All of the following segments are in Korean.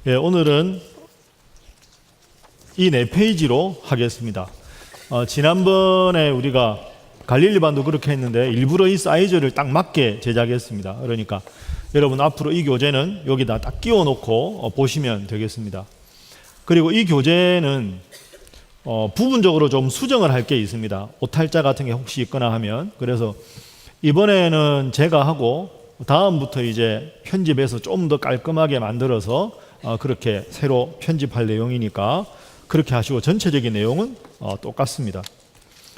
오늘은 이 4페이지로 하겠습니다. 지난번에 우리가 갈릴리반도 그렇게 했는데 일부러 이 사이즈를 딱 맞게 제작했습니다. 그러니까 여러분 앞으로 이 교재는 여기다 딱 끼워 놓고 보시면 되겠습니다. 그리고 이 교재는 부분적으로 좀 수정을 할 게 있습니다. 오탈자 같은 게 혹시 있거나 하면. 그래서 이번에는 제가 하고 다음부터 이제 편집해서 좀 더 깔끔하게 만들어서 그렇게 새로 편집할 내용이니까 그렇게 하시고 전체적인 내용은 똑같습니다.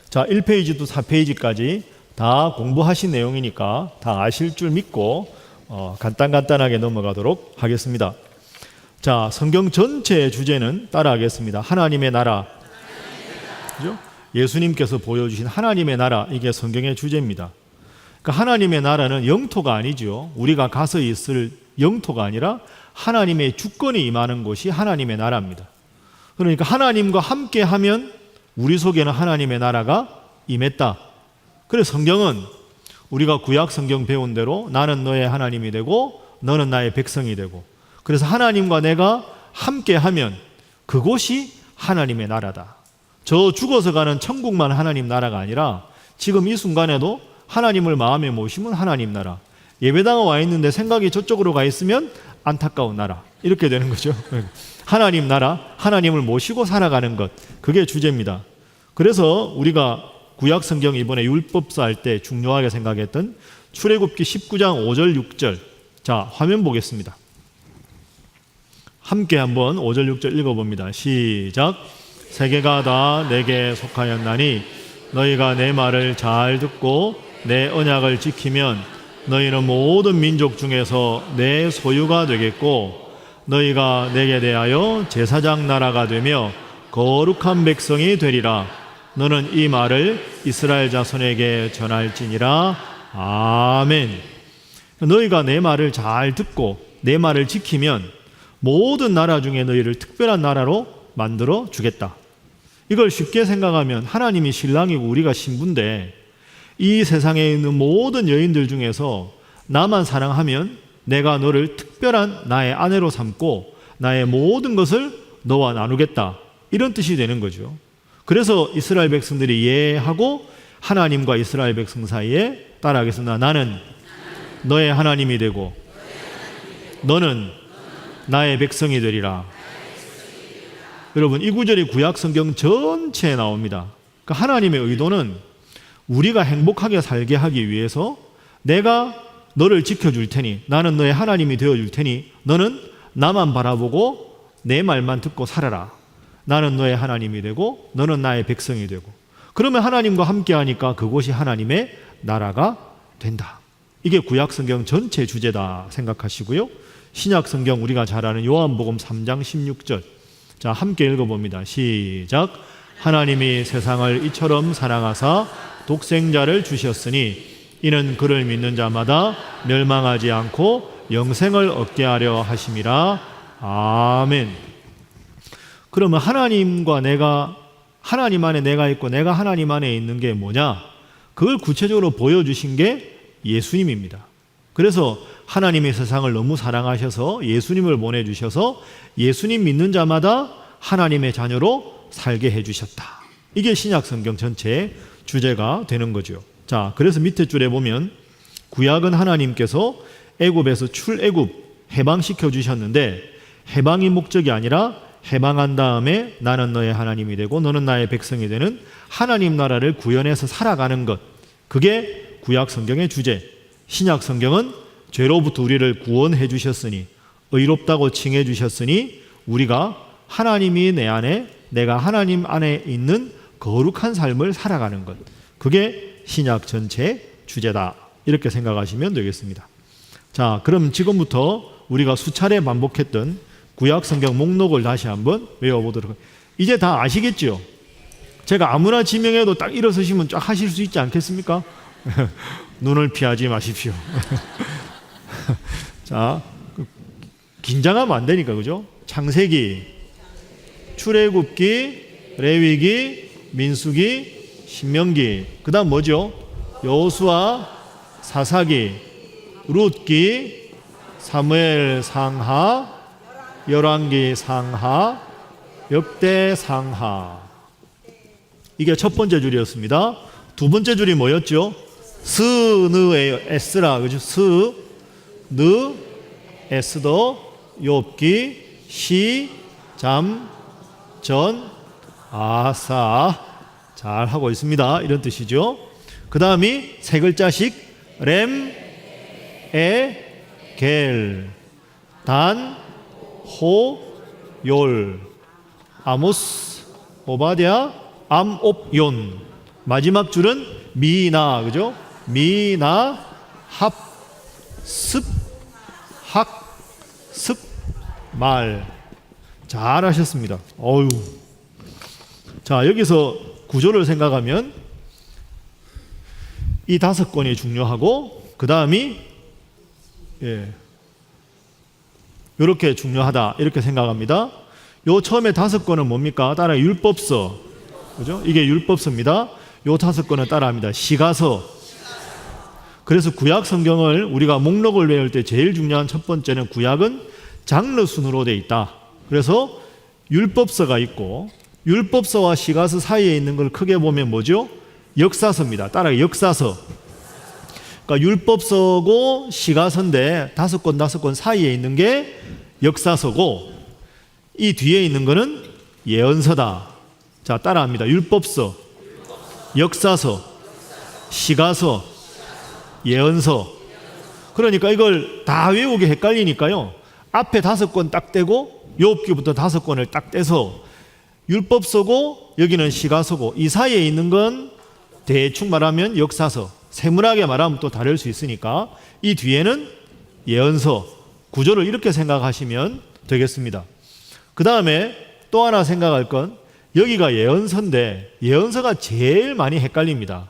자, 1페이지부터 4페이지까지 다 공부하신 내용이니까 다 아실 줄 믿고 간단하게 넘어가도록 하겠습니다. 자, 성경 전체의 주제는 따라하겠습니다. 하나님의 나라. 그죠? 예수님께서 보여주신 하나님의 나라, 이게 성경의 주제입니다. 그러니까 하나님의 나라는 영토가 아니죠. 우리가 가서 있을 영토가 아니라 하나님의 주권이 임하는 곳이 하나님의 나라입니다. 그러니까 하나님과 함께하면 우리 속에는 하나님의 나라가 임했다. 그래서 성경은 우리가 구약 성경 배운 대로 나는 너의 하나님이 되고 너는 나의 백성이 되고, 그래서 하나님과 내가 함께하면 그곳이 하나님의 나라다. 저 죽어서 가는 천국만 하나님 나라가 아니라 지금 이 순간에도 하나님을 마음에 모시면 하나님 나라, 예배당에 와 있는데 생각이 저쪽으로 가 있으면 안타까운 나라, 이렇게 되는 거죠. 하나님 나라, 하나님을 모시고 살아가는 것, 그게 주제입니다. 그래서 우리가 구약 성경 이번에 율법서 할 때 중요하게 생각했던 출애굽기 19장 5절 6절, 자, 화면 보겠습니다. 함께 한번 5절 6절 읽어봅니다. 시작. 세계가 다 내게 속하였나니 너희가 내 말을 잘 듣고 내 언약을 지키면 너희는 모든 민족 중에서 내 소유가 되겠고 너희가 내게 대하여 제사장 나라가 되며 거룩한 백성이 되리라. 너는 이 말을 이스라엘 자손에게 전할지니라. 아멘. 너희가 내 말을 잘 듣고 내 말을 지키면 모든 나라 중에 너희를 특별한 나라로 만들어 주겠다. 이걸 쉽게 생각하면 하나님이 신랑이고 우리가 신부인데 이 세상에 있는 모든 여인들 중에서 나만 사랑하면 내가 너를 특별한 나의 아내로 삼고 나의 모든 것을 너와 나누겠다, 이런 뜻이 되는 거죠. 그래서 이스라엘 백성들이 이해하고 하나님과 이스라엘 백성 사이에 따라하겠습니다. 나는 너의 하나님이 되고 너는 나의 백성이 되리라. 여러분, 이 구절이 구약 성경 전체에 나옵니다. 그러니까 하나님의 의도는 우리가 행복하게 살게 하기 위해서 내가 너를 지켜줄 테니, 나는 너의 하나님이 되어줄 테니 너는 나만 바라보고 내 말만 듣고 살아라. 나는 너의 하나님이 되고 너는 나의 백성이 되고, 그러면 하나님과 함께하니까 그곳이 하나님의 나라가 된다. 이게 구약 성경 전체 주제다 생각하시고요. 신약 성경 우리가 잘 아는 요한복음 3장 16절, 자, 함께 읽어봅니다. 시작. 하나님이 세상을 이처럼 사랑하사 독생자를 주셨으니 이는 그를 믿는 자마다 멸망하지 않고 영생을 얻게 하려 하심이라. 아멘. 그러면 하나님과 내가, 하나님 안에 내가 있고 내가 하나님 안에 있는 게 뭐냐? 그걸 구체적으로 보여주신 게 예수님입니다. 그래서 하나님이 세상을 너무 사랑하셔서 예수님을 보내주셔서 예수님 믿는 자마다 하나님의 자녀로 살게 해주셨다. 이게 신약 성경 전체의 주제가 되는 거죠. 자, 그래서 밑에 줄에 보면 구약은 하나님께서 애굽에서 출애굽 해방시켜 주셨는데 해방이 목적이 아니라 해방한 다음에 나는 너의 하나님이 되고 너는 나의 백성이 되는 하나님 나라를 구현해서 살아가는 것, 그게 구약 성경의 주제. 신약 성경은 죄로부터 우리를 구원해 주셨으니, 의롭다고 칭해 주셨으니 우리가 하나님이 내 안에, 내가 하나님 안에 있는 거룩한 삶을 살아가는 것, 그게 신약 전체의 주제다, 이렇게 생각하시면 되겠습니다. 자, 그럼 지금부터 우리가 수차례 반복했던 구약 성경 목록을 다시 한번 외워보도록 하겠습니다. 이제 다 아시겠죠? 제가 아무나 지명해도 딱 일어서시면 쫙 하실 수 있지 않겠습니까? 눈을 피하지 마십시오. 자, 긴장하면 안 되니까, 그죠? 창세기, 출애굽기, 레위기, 민수기, 신명기, 그 다음 뭐죠? 여호수아, 사사기, 룻기, 사무엘 상하, 열왕기 상하, 역대 상하. 이게 첫 번째 줄이었습니다. 두 번째 줄이 뭐였죠? 스느예요. 에스라. 그죠? 스, 느, 에스더, 욥기, 시, 잠, 전, 아사. 잘 하고 있습니다. 이런 뜻이죠. 그 다음이 세 글자씩 렘, 에, 겔, 단, 호, 열, 아모스, 오바댜, 암, 옵, yon. 마지막 줄은 미나. 그죠? 미나, 합, 습, 학, 습, 말. 잘 하셨습니다. 어유. 자, 여기서 구조를 생각하면 이 5권이 중요하고 그 다음이 이렇게 중요하다 이렇게 생각합니다. 요 처음에 5권은 뭡니까? 따라 율법서. 그죠? 이게 율법서입니다. 요 5권은 따라합니다. 시가서. 그래서 구약 성경을 우리가 목록을 외울 때 제일 중요한 첫 번째는 구약은 장르 순으로 돼 있다. 그래서 율법서가 있고 율법서와 시가서 사이에 있는 걸 크게 보면 뭐죠? 역사서입니다. 따라 역사서. 그러니까 율법서고 시가서인데 5권 사이에 있는 게 역사서고 이 뒤에 있는 거는 예언서다. 자, 따라합니다. 율법서, 역사서, 시가서, 예언서. 그러니까 이걸 다 외우기 헷갈리니까요. 앞에 5권 딱 떼고 욥기부터 5권을 딱 떼서 율법서고 여기는 시가서고 이 사이에 있는 건 대충 말하면 역사서, 세밀하게 말하면 또 다를 수 있으니까 이 뒤에는 예언서. 구조를 이렇게 생각하시면 되겠습니다. 그 다음에 또 하나 생각할 건 여기가 예언서인데 예언서가 제일 많이 헷갈립니다.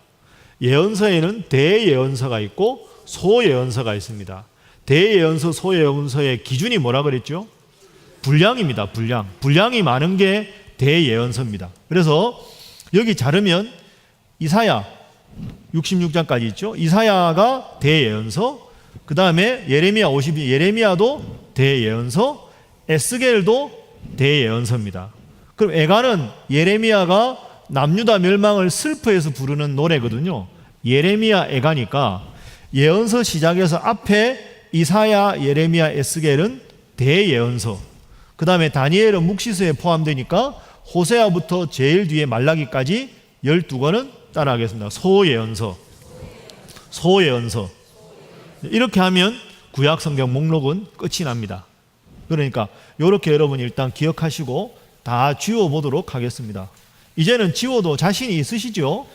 예언서에는 대예언서가 있고 소예언서가 있습니다. 대예언서, 소예언서의 기준이 뭐라 그랬죠? 분량입니다. 분량이 많은 게 대예언서입니다. 그래서 여기 자르면 이사야 66장까지 있죠. 이사야가 대예언서, 그 다음에 예레미야 52, 예레미야도 대예언서, 에스겔도 대예언서입니다. 그럼 애가는 예레미야가 남유다 멸망을 슬퍼해서 부르는 노래거든요. 예레미야 애가니까 예언서 시작해서 앞에 이사야, 예레미야, 에스겔은 대예언서, 그 다음에 다니엘은 묵시서에 포함되니까 호세아부터 제일 뒤에 말라기까지 12권은 따라하겠습니다. 소예언서. 이렇게 하면 구약 성경 목록은 끝이 납니다. 그러니까 이렇게 여러분 일단 기억하시고 다 지워보도록 하겠습니다. 이제는 지워도 자신이 있으시죠?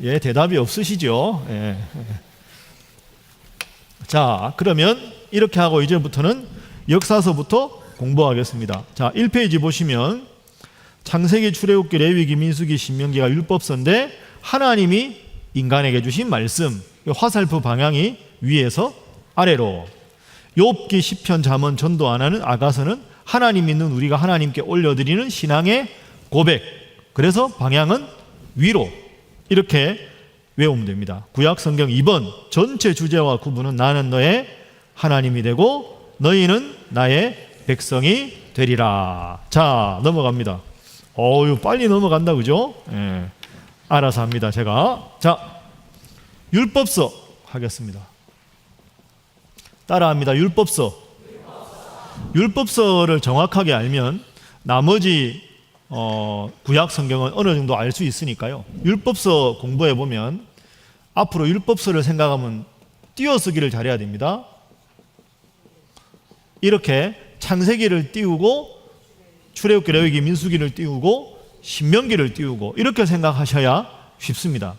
예, 대답이 없으시죠? 예. 자, 그러면 이렇게 하고 이제부터는 역사서부터 공부하겠습니다. 자, 1페이지 보시면 창세기, 출애굽기, 레위기, 민수기, 신명기가 율법서인데 하나님이 인간에게 주신 말씀, 화살표 방향이 위에서 아래로. 욥기, 시편, 잠언, 전도, 안하는 아가서는 하나님 믿는 우리가 하나님께 올려드리는 신앙의 고백. 그래서 방향은 위로. 이렇게 외우면 됩니다. 구약 성경 2번 전체 주제와 구분은 나는 너의 하나님이 되고 너희는 나의 백성이 되리라. 자, 넘어갑니다. 어유 빨리 넘어간다, 그죠? 예. 알아서 합니다, 제가. 자, 율법서 하겠습니다. 따라합니다. 율법서를 정확하게 알면 나머지 구약 성경은 어느 정도 알 수 있으니까요. 율법서 공부해 보면 앞으로 율법서를 생각하면 띄어쓰기를 잘해야 됩니다. 이렇게 창세기를 띄우고 출애굽기, 레위기, 민수기를 띄우고 신명기를 띄우고 이렇게 생각하셔야 쉽습니다.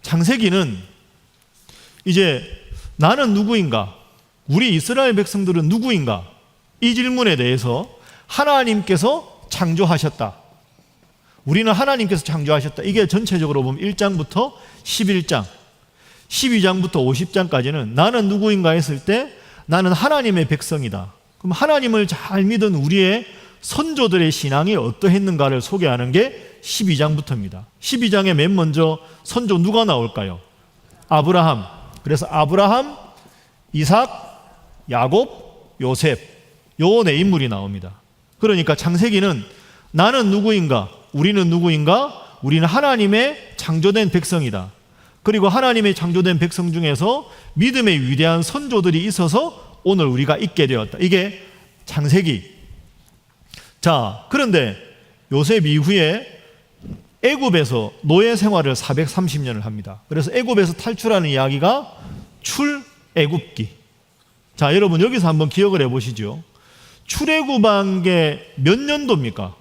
창세기는 이제 나는 누구인가? 우리 이스라엘 백성들은 누구인가? 이 질문에 대해서 하나님께서 창조하셨다. 우리는 하나님께서 창조하셨다. 이게 전체적으로 보면 1장부터 11장, 12장부터 50장까지는 나는 누구인가 했을 때 나는 하나님의 백성이다. 그럼 하나님을 잘 믿은 우리의 선조들의 신앙이 어떠했는가를 소개하는 게 12장부터입니다. 12장에 맨 먼저 선조 누가 나올까요? 아브라함. 그래서 아브라함, 이삭, 야곱, 요셉. 요 네 인물이 나옵니다. 그러니까 창세기는 나는 누구인가? 우리는 누구인가? 우리는 하나님의 창조된 백성이다. 그리고 하나님의 창조된 백성 중에서 믿음의 위대한 선조들이 있어서 오늘 우리가 있게 되었다. 이게 창세기. 자, 그런데 요셉 이후에 애굽에서 노예 생활을 430년을 합니다. 그래서 애굽에서 탈출하는 이야기가 출애굽기. 자, 여러분 여기서 한번 기억을 해보시죠. 출애굽한 게 몇 년도입니까?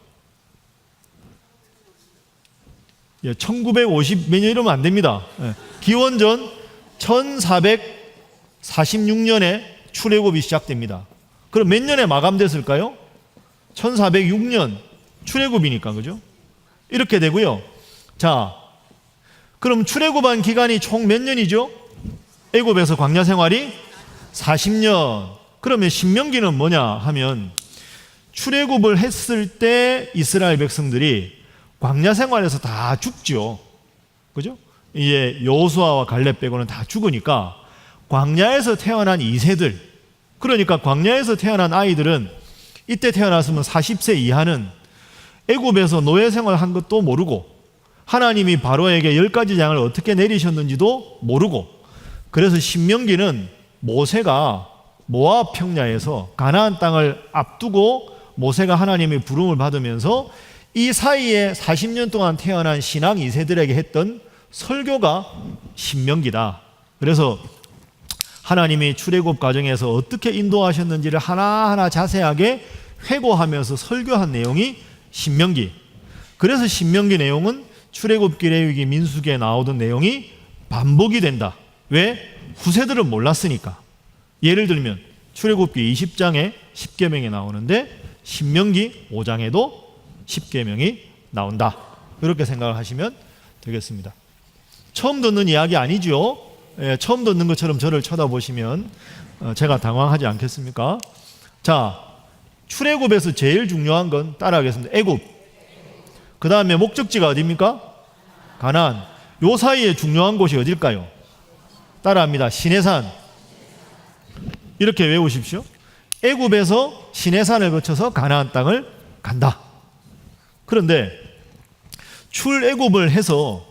1950 몇 년 이러면 안 됩니다. 기원전 1446년에 출애굽이 시작됩니다. 그럼 몇 년에 마감됐을까요? 1406년 출애굽이니까, 그죠? 이렇게 되고요. 자, 그럼 출애굽한 기간이 총 몇 년이죠? 애굽에서 광야 생활이 40년. 그러면 신명기는 뭐냐 하면 출애굽을 했을 때 이스라엘 백성들이 광야 생활에서 다 죽죠. 그죠? 이제 여호수아와 갈렙 빼고는 다 죽으니까 광야에서 태어난 2세들, 그러니까 광야에서 태어난 아이들은 이때 태어났으면 40세 이하는 애굽에서 노예 생활한 것도 모르고 하나님이 바로에게 10가지 장을 어떻게 내리셨는지도 모르고, 그래서 신명기는 모세가 모압 평야에서 가나안 땅을 앞두고 모세가 하나님의 부름을 받으면서 이 사이에 40년 동안 태어난 신앙 2세들에게 했던 설교가 신명기다. 그래서 하나님이 출애굽 과정에서 어떻게 인도하셨는지를 하나하나 자세하게 회고하면서 설교한 내용이 신명기. 그래서 신명기 내용은 출애굽기, 레위기, 민수기에 나오던 내용이 반복이 된다. 왜? 후세들은 몰랐으니까. 예를 들면 출애굽기 20장에 10계명이 나오는데 신명기 5장에도 10계명이 나온다. 이렇게 생각을 하시면 되겠습니다. 처음 듣는 이야기 아니죠? 처음 듣는 것처럼 저를 쳐다보시면 제가 당황하지 않겠습니까? 자, 출애굽에서 제일 중요한 건 따라하겠습니다. 애굽. 그 다음에 목적지가 어디입니까? 가나안. 요 사이에 중요한 곳이 어딜까요? 따라합니다. 시내산. 이렇게 외우십시오. 애굽에서 시내산을 거쳐서 가나안 땅을 간다. 그런데 출애굽을 해서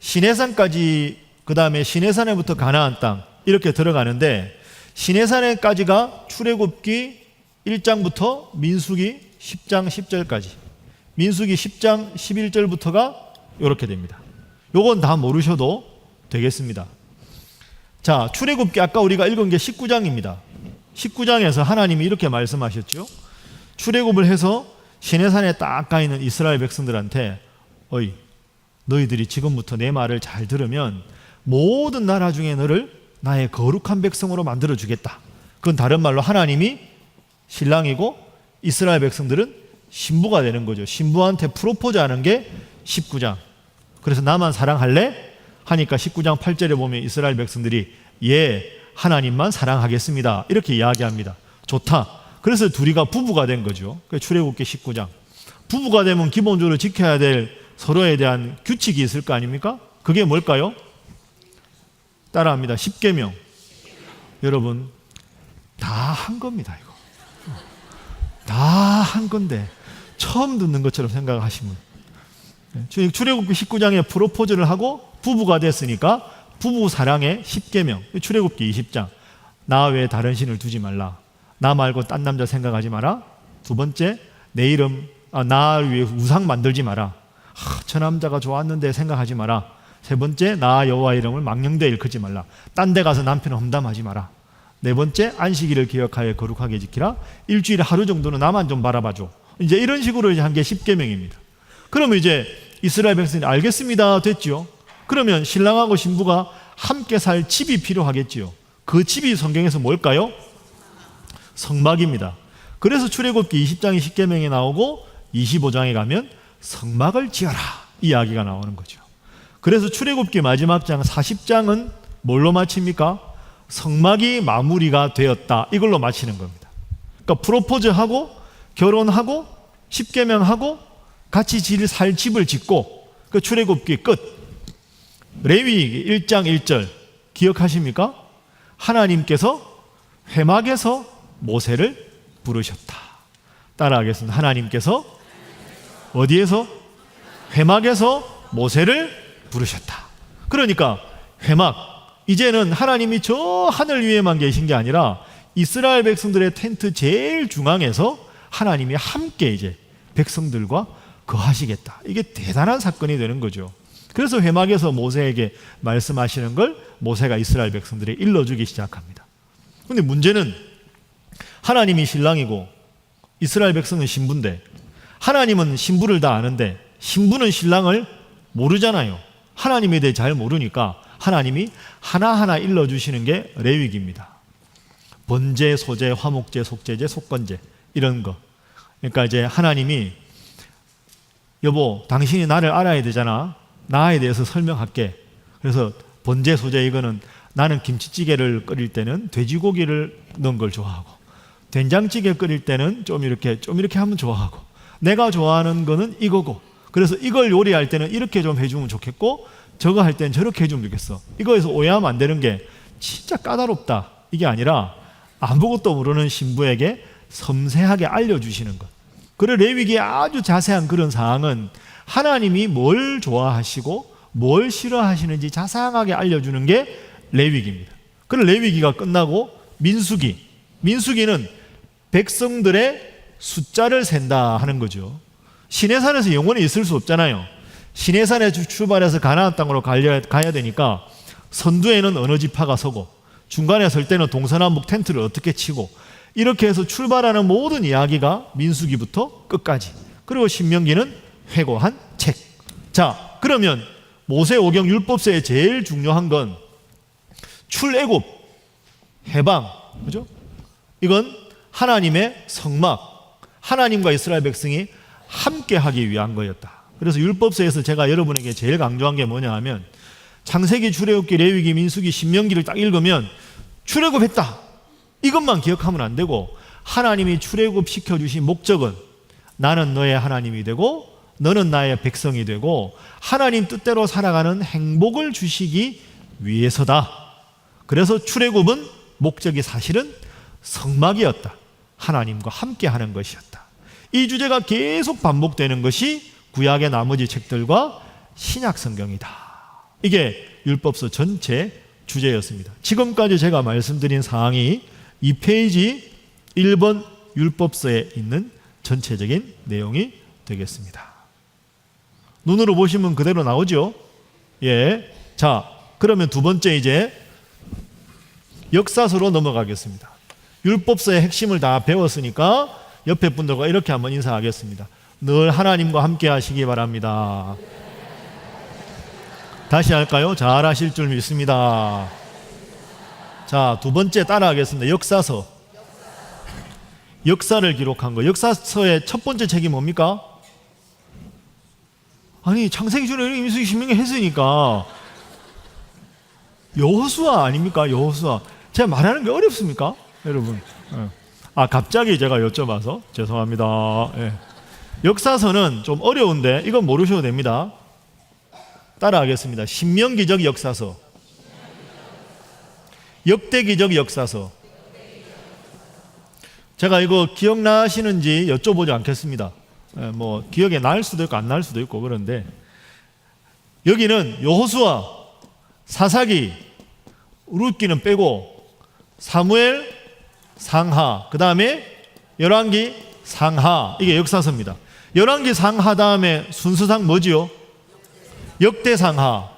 시내산까지, 그 다음에 시내산에부터 가나안 땅 이렇게 들어가는데, 시내산에까지가 출애굽기 1장부터 민수기 10장 10절까지, 민수기 10장 11절부터가 이렇게 됩니다. 요건 다 모르셔도 되겠습니다. 자, 출애굽기 아까 우리가 읽은 게 19장입니다. 19장에서 하나님이 이렇게 말씀하셨죠. 출애굽을 해서 시내산에 딱 가 있는 이스라엘 백성들한테, 어이, 너희들이 지금부터 내 말을 잘 들으면 모든 나라 중에 너를 나의 거룩한 백성으로 만들어 주겠다. 그건 다른 말로 하나님이 신랑이고 이스라엘 백성들은 신부가 되는 거죠. 신부한테 프로포즈하는 게 19장. 그래서 나만 사랑할래? 하니까 19장 8절에 보면 이스라엘 백성들이 예, 하나님만 사랑하겠습니다. 이렇게 이야기합니다. 좋다. 그래서 둘이가 부부가 된 거죠. 출애굽기 19장. 부부가 되면 기본적으로 지켜야 될 서로에 대한 규칙이 있을 거 아닙니까? 그게 뭘까요? 따라합니다. 10계명. 여러분, 다 한 겁니다, 이거. 다 한 건데 처음 듣는 것처럼 생각하시면, 출애굽기 19장에 프로포즈를 하고 부부가 됐으니까 부부 사랑의 10계명. 출애굽기 20장. 나 외에 다른 신을 두지 말라. 나 말고 딴 남자 생각하지 마라. 두 번째, 내 이름, 나 위해 우상 만들지 마라. 저 남자가 좋았는데 생각하지 마라. 세 번째, 나 여호와 이름을 망령되이 일컫지 말라. 딴 데 가서 남편을 험담하지 마라. 네 번째, 안식일을 기억하여 거룩하게 지키라. 일주일에 하루 정도는 나만 좀 바라봐줘. 이제 이런 식으로 한 게 10계명입니다. 그러면 이제 이스라엘 백성이 알겠습니다 됐죠. 그러면 신랑하고 신부가 함께 살 집이 필요하겠지요. 그 집이 성경에서 뭘까요? 성막입니다. 그래서 출애굽기 20장에 10계명이 나오고 25장에 가면 성막을 지어라 이야기가 나오는 거죠. 그래서 출애굽기 마지막 장 40장은 뭘로 마칩니까? 성막이 마무리가 되었다, 이걸로 마치는 겁니다. 그러니까 프로포즈하고 결혼하고 10계명하고 같이 살 집을 짓고 그 출애굽기 끝. 레위기 1장 1절 기억하십니까? 하나님께서 회막에서 모세를 부르셨다. 따라하겠습니다. 하나님께서 어디에서? 회막에서 모세를 부르셨다. 그러니까 회막, 이제는 하나님이 저 하늘 위에만 계신 게 아니라 이스라엘 백성들의 텐트 제일 중앙에서 하나님이 함께 이제 백성들과 거하시겠다. 이게 대단한 사건이 되는 거죠. 그래서 회막에서 모세에게 말씀하시는 걸 모세가 이스라엘 백성들에 일러주기 시작합니다. 그런데 문제는 하나님이 신랑이고 이스라엘 백성은 신부인데, 하나님은 신부를 다 아는데 신부는 신랑을 모르잖아요. 하나님에 대해 잘 모르니까 하나님이 하나하나 일러주시는 게 레위기입니다. 번제, 소제, 화목제, 속제제, 속건제, 이런 거. 그러니까 이제 하나님이 여보, 당신이 나를 알아야 되잖아. 나에 대해서 설명할게. 그래서 번제, 소제, 이거는 나는 김치찌개를 끓일 때는 돼지고기를 넣은 걸 좋아하고, 된장찌개 끓일 때는 좀 이렇게 하면 좋아하고, 내가 좋아하는 거는 이거고, 그래서 이걸 요리할 때는 이렇게 좀 해주면 좋겠고, 저거 할 때는 저렇게 해주면 좋겠어. 이거에서 오해하면 안 되는 게 진짜 까다롭다, 이게 아니라 아무것도 모르는 신부에게 섬세하게 알려주시는 것. 그래, 레위기의 아주 자세한 그런 사항은 하나님이 뭘 좋아하시고 뭘 싫어하시는지 자세하게 알려주는 게 레위기입니다. 그래, 레위기가 끝나고 민수기는 백성들의 숫자를 센다 하는 거죠. 시내산에서 영원히 있을 수 없잖아요. 시내산에 출발해서 가나안 땅으로 가야 되니까 선두에는 어느 지파가 서고, 중간에 설 때는 동서남북 텐트를 어떻게 치고, 이렇게 해서 출발하는 모든 이야기가 민수기부터 끝까지, 그리고 신명기는 회고한 책. 자, 그러면 모세오경 율법서의 제일 중요한 건 출애굽, 해방, 그죠? 이건 하나님의 성막, 하나님과 이스라엘 백성이 함께 하기 위한 거였다. 그래서 율법서에서 제가 여러분에게 제일 강조한 게 뭐냐 하면, 창세기, 출애굽기, 레위기, 민수기, 신명기를 딱 읽으면 출애굽했다, 이것만 기억하면 안 되고, 하나님이 출애굽 시켜주신 목적은 나는 너의 하나님이 되고 너는 나의 백성이 되고 하나님 뜻대로 살아가는 행복을 주시기 위해서다. 그래서 출애굽은 목적이 사실은 성막이었다. 하나님과 함께 하는 것이었다. 이 주제가 계속 반복되는 것이 구약의 나머지 책들과 신약 성경이다. 이게 율법서 전체 주제였습니다. 지금까지 제가 말씀드린 사항이 2페이지 1번 율법서에 있는 전체적인 내용이 되겠습니다. 눈으로 보시면 그대로 나오죠? 예. 자, 그러면 두 번째 이제 역사서로 넘어가겠습니다. 율법서의 핵심을 다 배웠으니까 옆에 분들과 이렇게 한번 인사하겠습니다. 늘 하나님과 함께 하시기 바랍니다. 다시 할까요? 잘 하실 줄 믿습니다. 자, 두 번째 따라하겠습니다. 역사서. 역사를 기록한 거. 역사서의 첫 번째 책이 뭡니까? 아니, 창세기, 출애굽기, 민수기, 신명기 했으니까 여호수아 아닙니까? 여호수아. 제가 말하는 게 어렵습니까? 여러분. 아, 갑자기 제가 여쭤봐서 죄송합니다. 예. 역사서는 좀 어려운데 이건 모르셔도 됩니다. 따라하겠습니다. 신명기적 역사서, 역대기적 역사서. 제가 이거 기억나시는지 여쭤보지 않겠습니다. 뭐 기억에 날 수도 있고 안 날 수도 있고 그런데, 여기는 여호수아, 사사기, 룻기는 빼고 사무엘, 상하, 그 다음에 열왕기, 상하, 이게 역사서입니다. 열왕기, 상하 다음에 순서상 뭐지요? 역대상하.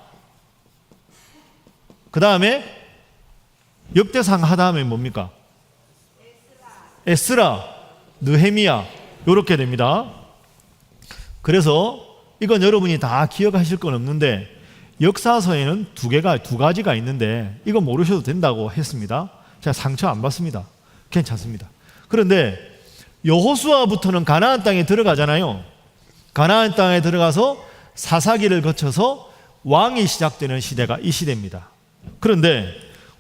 그 다음에 역대상하 다음에 뭡니까? 에스라, 느헤미야, 요렇게 됩니다. 그래서 이건 여러분이 다 기억하실 건 없는데, 역사서에는 두 가지가 있는데 이거 모르셔도 된다고 했습니다. 제가 상처 안 받습니다. 괜찮습니다. 그런데 여호수아부터는 가나안 땅에 들어가잖아요. 가나안 땅에 들어가서 사사기를 거쳐서 왕이 시작되는 시대가 이 시대입니다. 그런데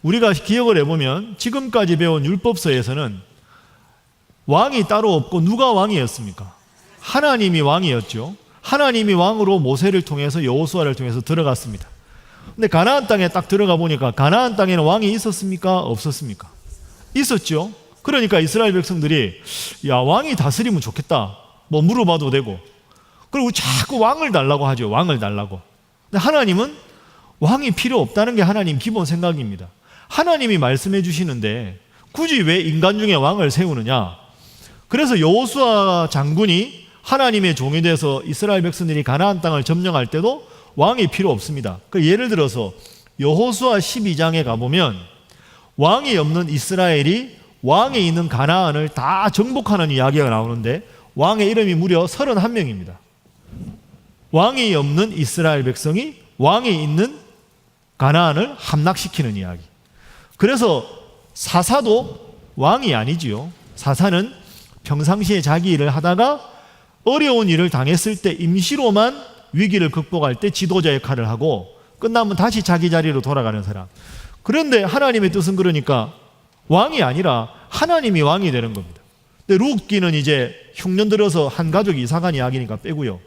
우리가 기억을 해보면 지금까지 배운 율법서에서는 왕이 따로 없고 누가 왕이었습니까? 하나님이 왕이었죠. 하나님이 왕으로 모세를 통해서 여호수아를 통해서 들어갔습니다. 근데 가나안 땅에 딱 들어가 보니까 가나안 땅에는 왕이 있었습니까? 없었습니까? 있었죠. 그러니까 이스라엘 백성들이 야, 왕이 다스리면 좋겠다. 뭐 물어봐도 되고. 그리고 자꾸 왕을 달라고 하죠. 왕을 달라고. 근데 하나님은 왕이 필요 없다는 게 하나님 기본 생각입니다. 하나님이 말씀해 주시는데 굳이 왜 인간 중에 왕을 세우느냐? 그래서 여호수아 장군이 하나님의 종이 돼서 이스라엘 백성들이 가나안 땅을 점령할 때도 왕이 필요 없습니다. 예를 들어서 여호수아 12장에 가보면 왕이 없는 이스라엘이 왕이 있는 가나안을 다 정복하는 이야기가 나오는데 왕의 이름이 무려 31명입니다. 왕이 없는 이스라엘 백성이 왕이 있는 가나안을 함락시키는 이야기. 그래서 사사도 왕이 아니지요. 사사는 평상시에 자기 일을 하다가 어려운 일을 당했을 때 임시로만 위기를 극복할 때 지도자 역할을 하고 끝나면 다시 자기 자리로 돌아가는 사람. 그런데 하나님의 뜻은 그러니까 왕이 아니라 하나님이 왕이 되는 겁니다. 근데 룻기는 이제 흉년 들어서 한 가족이 이사간 이야기니까 빼고요.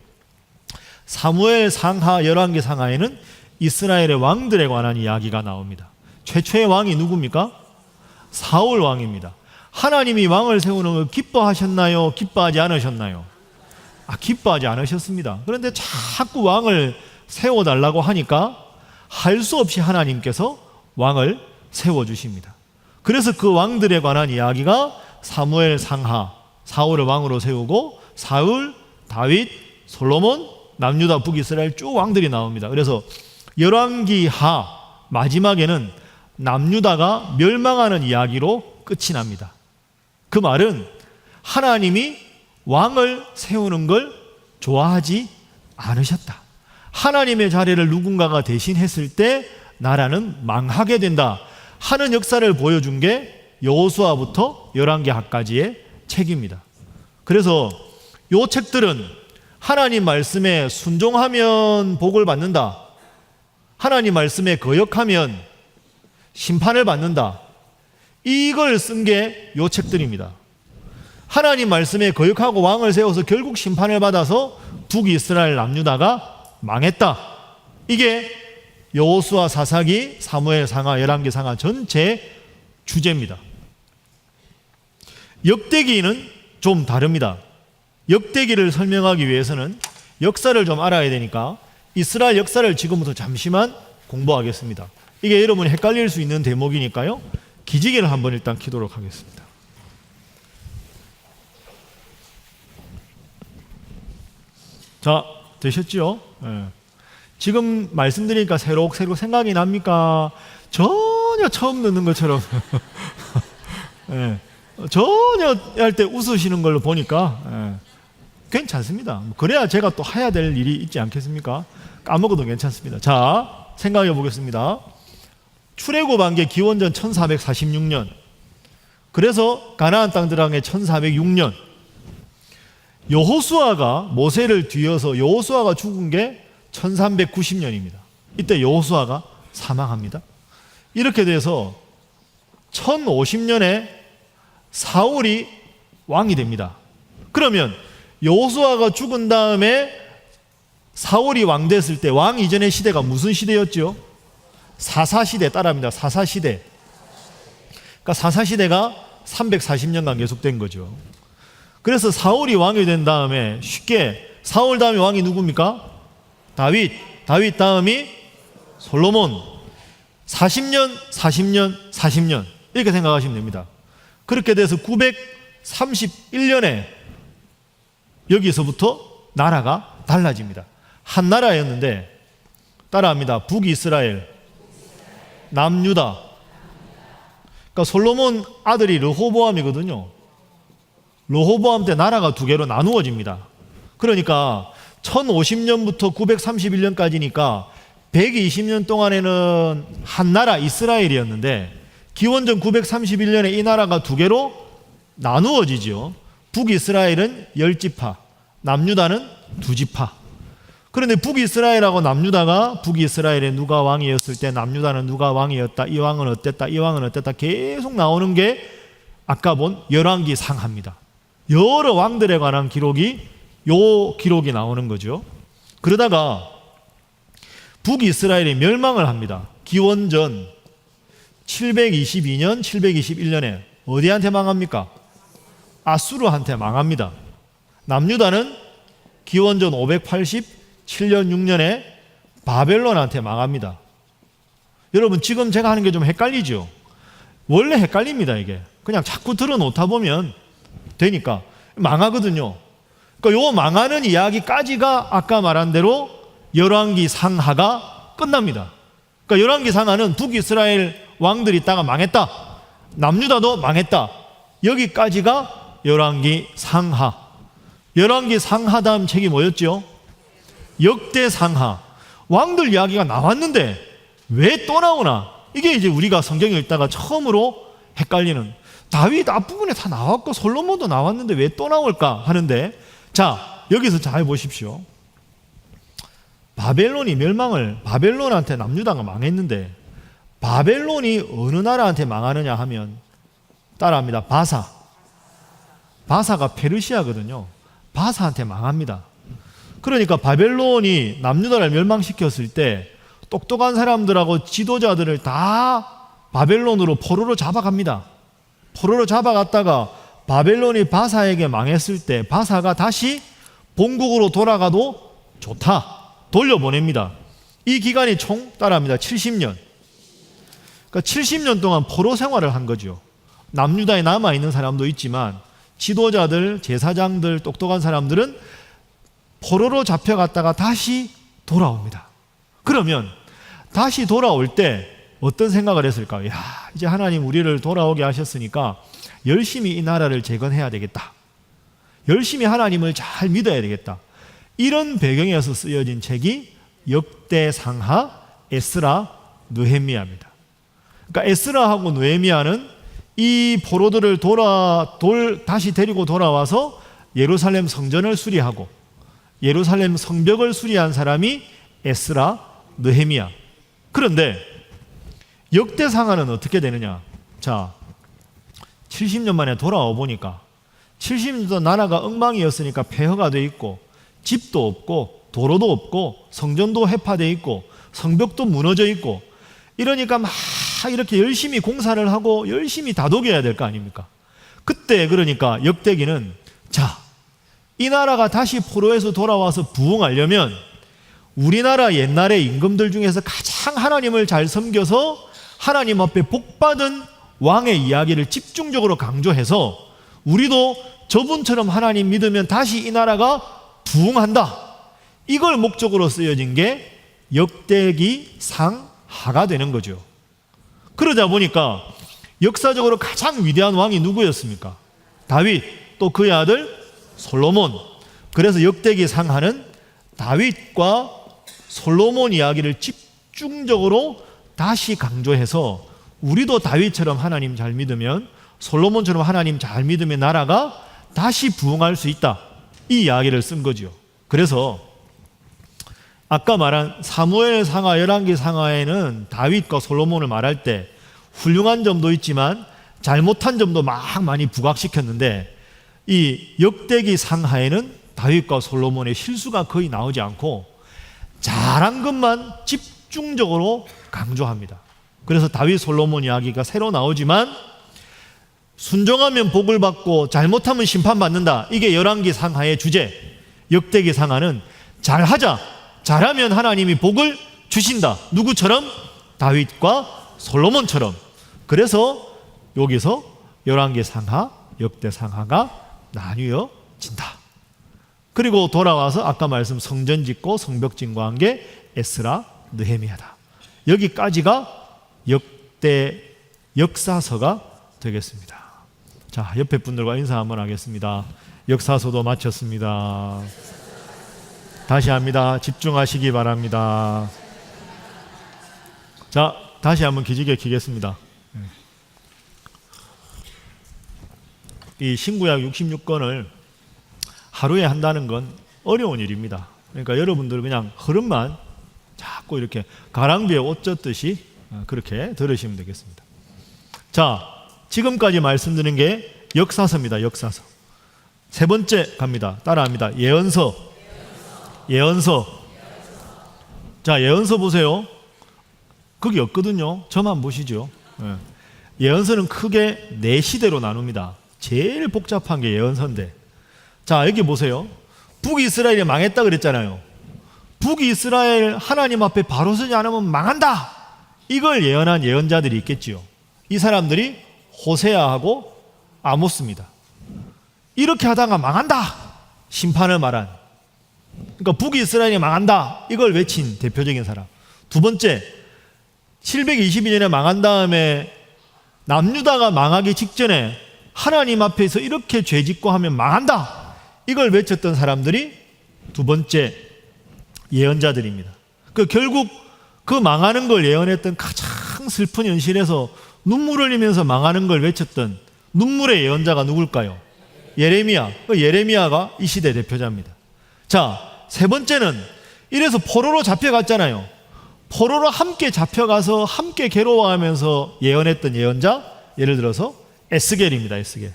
사무엘 상하 열왕기 상하에는 이스라엘의 왕들에 관한 이야기가 나옵니다. 최초의 왕이 누굽니까? 사울 왕입니다. 하나님이 왕을 세우는 걸 기뻐하셨나요? 기뻐하지 않으셨나요? 기뻐하지 않으셨습니다. 그런데 자꾸 왕을 세워달라고 하니까 할 수 없이 하나님께서 왕을 세워주십니다. 그래서 그 왕들에 관한 이야기가 사무엘 상하, 사울을 왕으로 세우고 사울, 다윗, 솔로몬, 남유다, 북이스라엘 쭉 왕들이 나옵니다. 그래서 열왕기 하 마지막에는 남유다가 멸망하는 이야기로 끝이 납니다. 그 말은 하나님이 왕을 세우는 걸 좋아하지 않으셨다. 하나님의 자리를 누군가가 대신했을 때 나라는 망하게 된다 하는 역사를 보여준 게 여호수아부터 열왕기하까지의 책입니다. 그래서 이 책들은 하나님 말씀에 순종하면 복을 받는다, 하나님 말씀에 거역하면 심판을 받는다, 이걸 쓴 게 이 책들입니다. 하나님 말씀에 거역하고 왕을 세워서 결국 심판을 받아서 북이스라엘 남유다가 망했다. 이게 여호수아 사사기, 사무엘 상하, 열왕기 상하 전체 주제입니다. 역대기는 좀 다릅니다. 역대기를 설명하기 위해서는 역사를 좀 알아야 되니까 이스라엘 역사를 지금부터 잠시만 공부하겠습니다. 이게 여러분이 헷갈릴 수 있는 대목이니까요. 기지개를 한번 일단 켜도록 하겠습니다. 자, 되셨죠? 네. 지금 말씀드리니까 새록새록 생각이 납니까? 전혀 처음 듣는 것처럼 네. 전혀 할 때 웃으시는 걸로 보니까 네. 괜찮습니다. 그래야 제가 또 해야 될 일이 있지 않겠습니까? 까먹어도 괜찮습니다. 자, 생각해 보겠습니다. 출애굽한 게 기원전 1446년, 그래서 가나안 땅 들어간 게 1406년, 여호수아가 모세를 뒤어서 여호수아가 죽은 게 1390년입니다. 이때 여호수아가 사망합니다. 이렇게 돼서 1050년에 사울이 왕이 됩니다. 그러면 여호수아가 죽은 다음에 사울이 왕 됐을 때 왕 이전의 시대가 무슨 시대였죠? 사사시대 따라합니다. 사사시대. 그러니까 사사시대가 340년간 계속된 거죠. 그래서 사울이 왕이 된 다음에 쉽게 사울 다음에 왕이 누굽니까? 다윗. 다윗 다음이 솔로몬. 40년, 40년, 40년 이렇게 생각하시면 됩니다. 그렇게 돼서 931년에 여기서부터 나라가 달라집니다. 한 나라였는데 따라합니다. 북이스라엘, 남유다. 그러니까 솔로몬 아들이 르호보암이거든요. 르호보암 때 나라가 두 개로 나누어집니다. 그러니까 1050년부터 931년까지니까 120년 동안에는 한 나라 이스라엘이었는데 기원전 931년에 이 나라가 두 개로 나누어지죠. 북이스라엘은 10지파, 남유다는 2지파. 그런데 북이스라엘하고 남유다가 북이스라엘에 누가 왕이었을 때 남유다는 누가 왕이었다, 이 왕은 어땠다, 이 왕은 어땠다 계속 나오는 게 아까 본 열왕기 상하입니다. 여러 왕들에 관한 기록이 요 기록이 나오는 거죠. 그러다가 북이스라엘이 멸망을 합니다. 기원전 722년, 721년에 어디한테 망합니까? 아수르한테 망합니다. 남유다는 기원전 587년 6년에 바벨론한테 망합니다. 여러분 지금 제가 하는 게 좀 헷갈리죠? 원래 헷갈립니다. 이게 그냥 자꾸 들어놓다 보면 되니까 망하거든요. 그러니까 요 망하는 이야기까지가 아까 말한 대로 열왕기 상하가 끝납니다. 그러니까 열왕기 상하는 북이스라엘 왕들이 있다가 망했다, 남유다도 망했다, 여기까지가 열왕기 상하. 열왕기 상하 다음 책이 뭐였죠? 역대상하. 왕들 이야기가 나왔는데 왜 또 나오나? 이게 이제 우리가 성경 읽다가 처음으로 헷갈리는, 다윗 앞부분에 다 나왔고 솔로몬도 나왔는데 왜 또 나올까 하는데, 자 여기서 잘 보십시오. 바벨론이 바벨론한테 남유다가 망했는데 바벨론이 어느 나라한테 망하느냐 하면 따라합니다. 바사가 페르시아거든요. 바사한테 망합니다. 그러니까 바벨론이 남유다를 멸망시켰을 때 똑똑한 사람들하고 지도자들을 다 바벨론으로 포로로 잡아갑니다. 포로로 잡아갔다가 바벨론이 바사에게 망했을 때 바사가 다시 본국으로 돌아가도 좋다, 돌려보냅니다. 이 기간이 총 따라합니다. 70년. 그러니까 70년 동안 포로 생활을 한 거죠. 남유다에 남아있는 사람도 있지만 지도자들, 제사장들, 똑똑한 사람들은 포로로 잡혀갔다가 다시 돌아옵니다. 그러면 다시 돌아올 때 어떤 생각을 했을까요? 야, 이제 하나님 우리를 돌아오게 하셨으니까 열심히 이 나라를 재건해야 되겠다. 열심히 하나님을 잘 믿어야 되겠다. 이런 배경에서 쓰여진 책이 역대상하, 에스라, 느헤미야입니다. 그러니까 에스라하고 느헤미야는 이 포로들을 다시 데리고 돌아와서 예루살렘 성전을 수리하고 예루살렘 성벽을 수리한 사람이 에스라, 느헤미야. 그런데 역대상하는 어떻게 되느냐? 자, 70년 만에 돌아와 보니까 70년 동안 나라가 엉망이었으니까 폐허가 돼 있고 집도 없고 도로도 없고 성전도 해파돼 있고 성벽도 무너져 있고 이러니까 막 이렇게 열심히 공사를 하고 열심히 다독여야 될 거 아닙니까? 그때 그러니까 역대기는 자, 이 나라가 다시 포로에서 돌아와서 부흥하려면 우리나라 옛날의 임금들 중에서 가장 하나님을 잘 섬겨서 하나님 앞에 복받은 왕의 이야기를 집중적으로 강조해서 우리도 저분처럼 하나님 믿으면 다시 이 나라가 부흥한다. 이걸 목적으로 쓰여진 게 역대기 상하가 되는 거죠. 그러다 보니까 역사적으로 가장 위대한 왕이 누구였습니까? 다윗, 또 그의 아들 솔로몬. 그래서 역대기 상하는 다윗과 솔로몬 이야기를 집중적으로 다시 강조해서 우리도 다윗처럼 하나님 잘 믿으면, 솔로몬처럼 하나님 잘 믿으면 나라가 다시 부흥할 수 있다. 이 이야기를 쓴 거죠. 그래서 아까 말한 사무엘 상하, 열왕기 상하에는 다윗과 솔로몬을 말할 때 훌륭한 점도 있지만 잘못한 점도 많이 부각시켰는데, 이 역대기 상하에는 다윗과 솔로몬의 실수가 거의 나오지 않고 잘한 것만 집중적으로 강조합니다. 그래서 다윗 솔로몬 이야기가 새로 나오지만 순종하면 복을 받고 잘못하면 심판받는다. 이게 열왕기 상하의 주제. 역대기 상하는 잘하자, 잘하면 하나님이 복을 주신다. 누구처럼? 다윗과 솔로몬처럼. 그래서 여기서 열왕기 상하, 역대 상하가 나뉘어진다. 그리고 돌아와서 아까 말씀 성전 짓고 성벽 진거한 게 에스라, 느헤미야다. 여기까지가 역사서가 되겠습니다. 자, 옆에 분들과 인사 한번 하겠습니다. 역사서도 마쳤습니다. 다시 합니다. 집중하시기 바랍니다. 자, 다시 한번 기지개 켜겠습니다. 이 신구약 66권을 하루에 한다는 건 어려운 일입니다. 그러니까 여러분들 그냥 흐름만 자꾸 이렇게 가랑비에 옷 젖듯이 그렇게 들으시면 되겠습니다. 자, 지금까지 말씀드린 게 역사서입니다. 역사서. 세 번째 갑니다. 따라합니다. 예언서. 자, 예언서 보세요. 거기 없거든요. 저만 보시죠. 예언서는 크게 네 시대로 나눕니다. 제일 복잡한 게 예언서인데, 자 여기 보세요. 북이스라엘이 망했다 그랬잖아요. 북이스라엘 하나님 앞에 바로 서지 않으면 망한다, 이걸 예언한 예언자들이 있겠지요. 이 사람들이 호세아하고 아모스입니다. 이렇게 하다가 망한다, 심판을 말한, 그러니까 북이스라엘이 망한다, 이걸 외친 대표적인 사람. 두 번째, 722년에 망한 다음에 남유다가 망하기 직전에 하나님 앞에서 이렇게 죄짓고 하면 망한다, 이걸 외쳤던 사람들이 두 번째 예언자들입니다. 결국 그 망하는 걸 예언했던 가장 슬픈 현실에서 눈물을 흘리면서 망하는 걸 외쳤던 눈물의 예언자가 누굴까요? 예레미야. 예레미야가 이 시대 대표자입니다. 자, 세 번째는 이래서 포로로 잡혀갔잖아요. 포로로 함께 잡혀가서 함께 괴로워하면서 예언했던 예언자, 예를 들어서 에스겔입니다. 에스겔.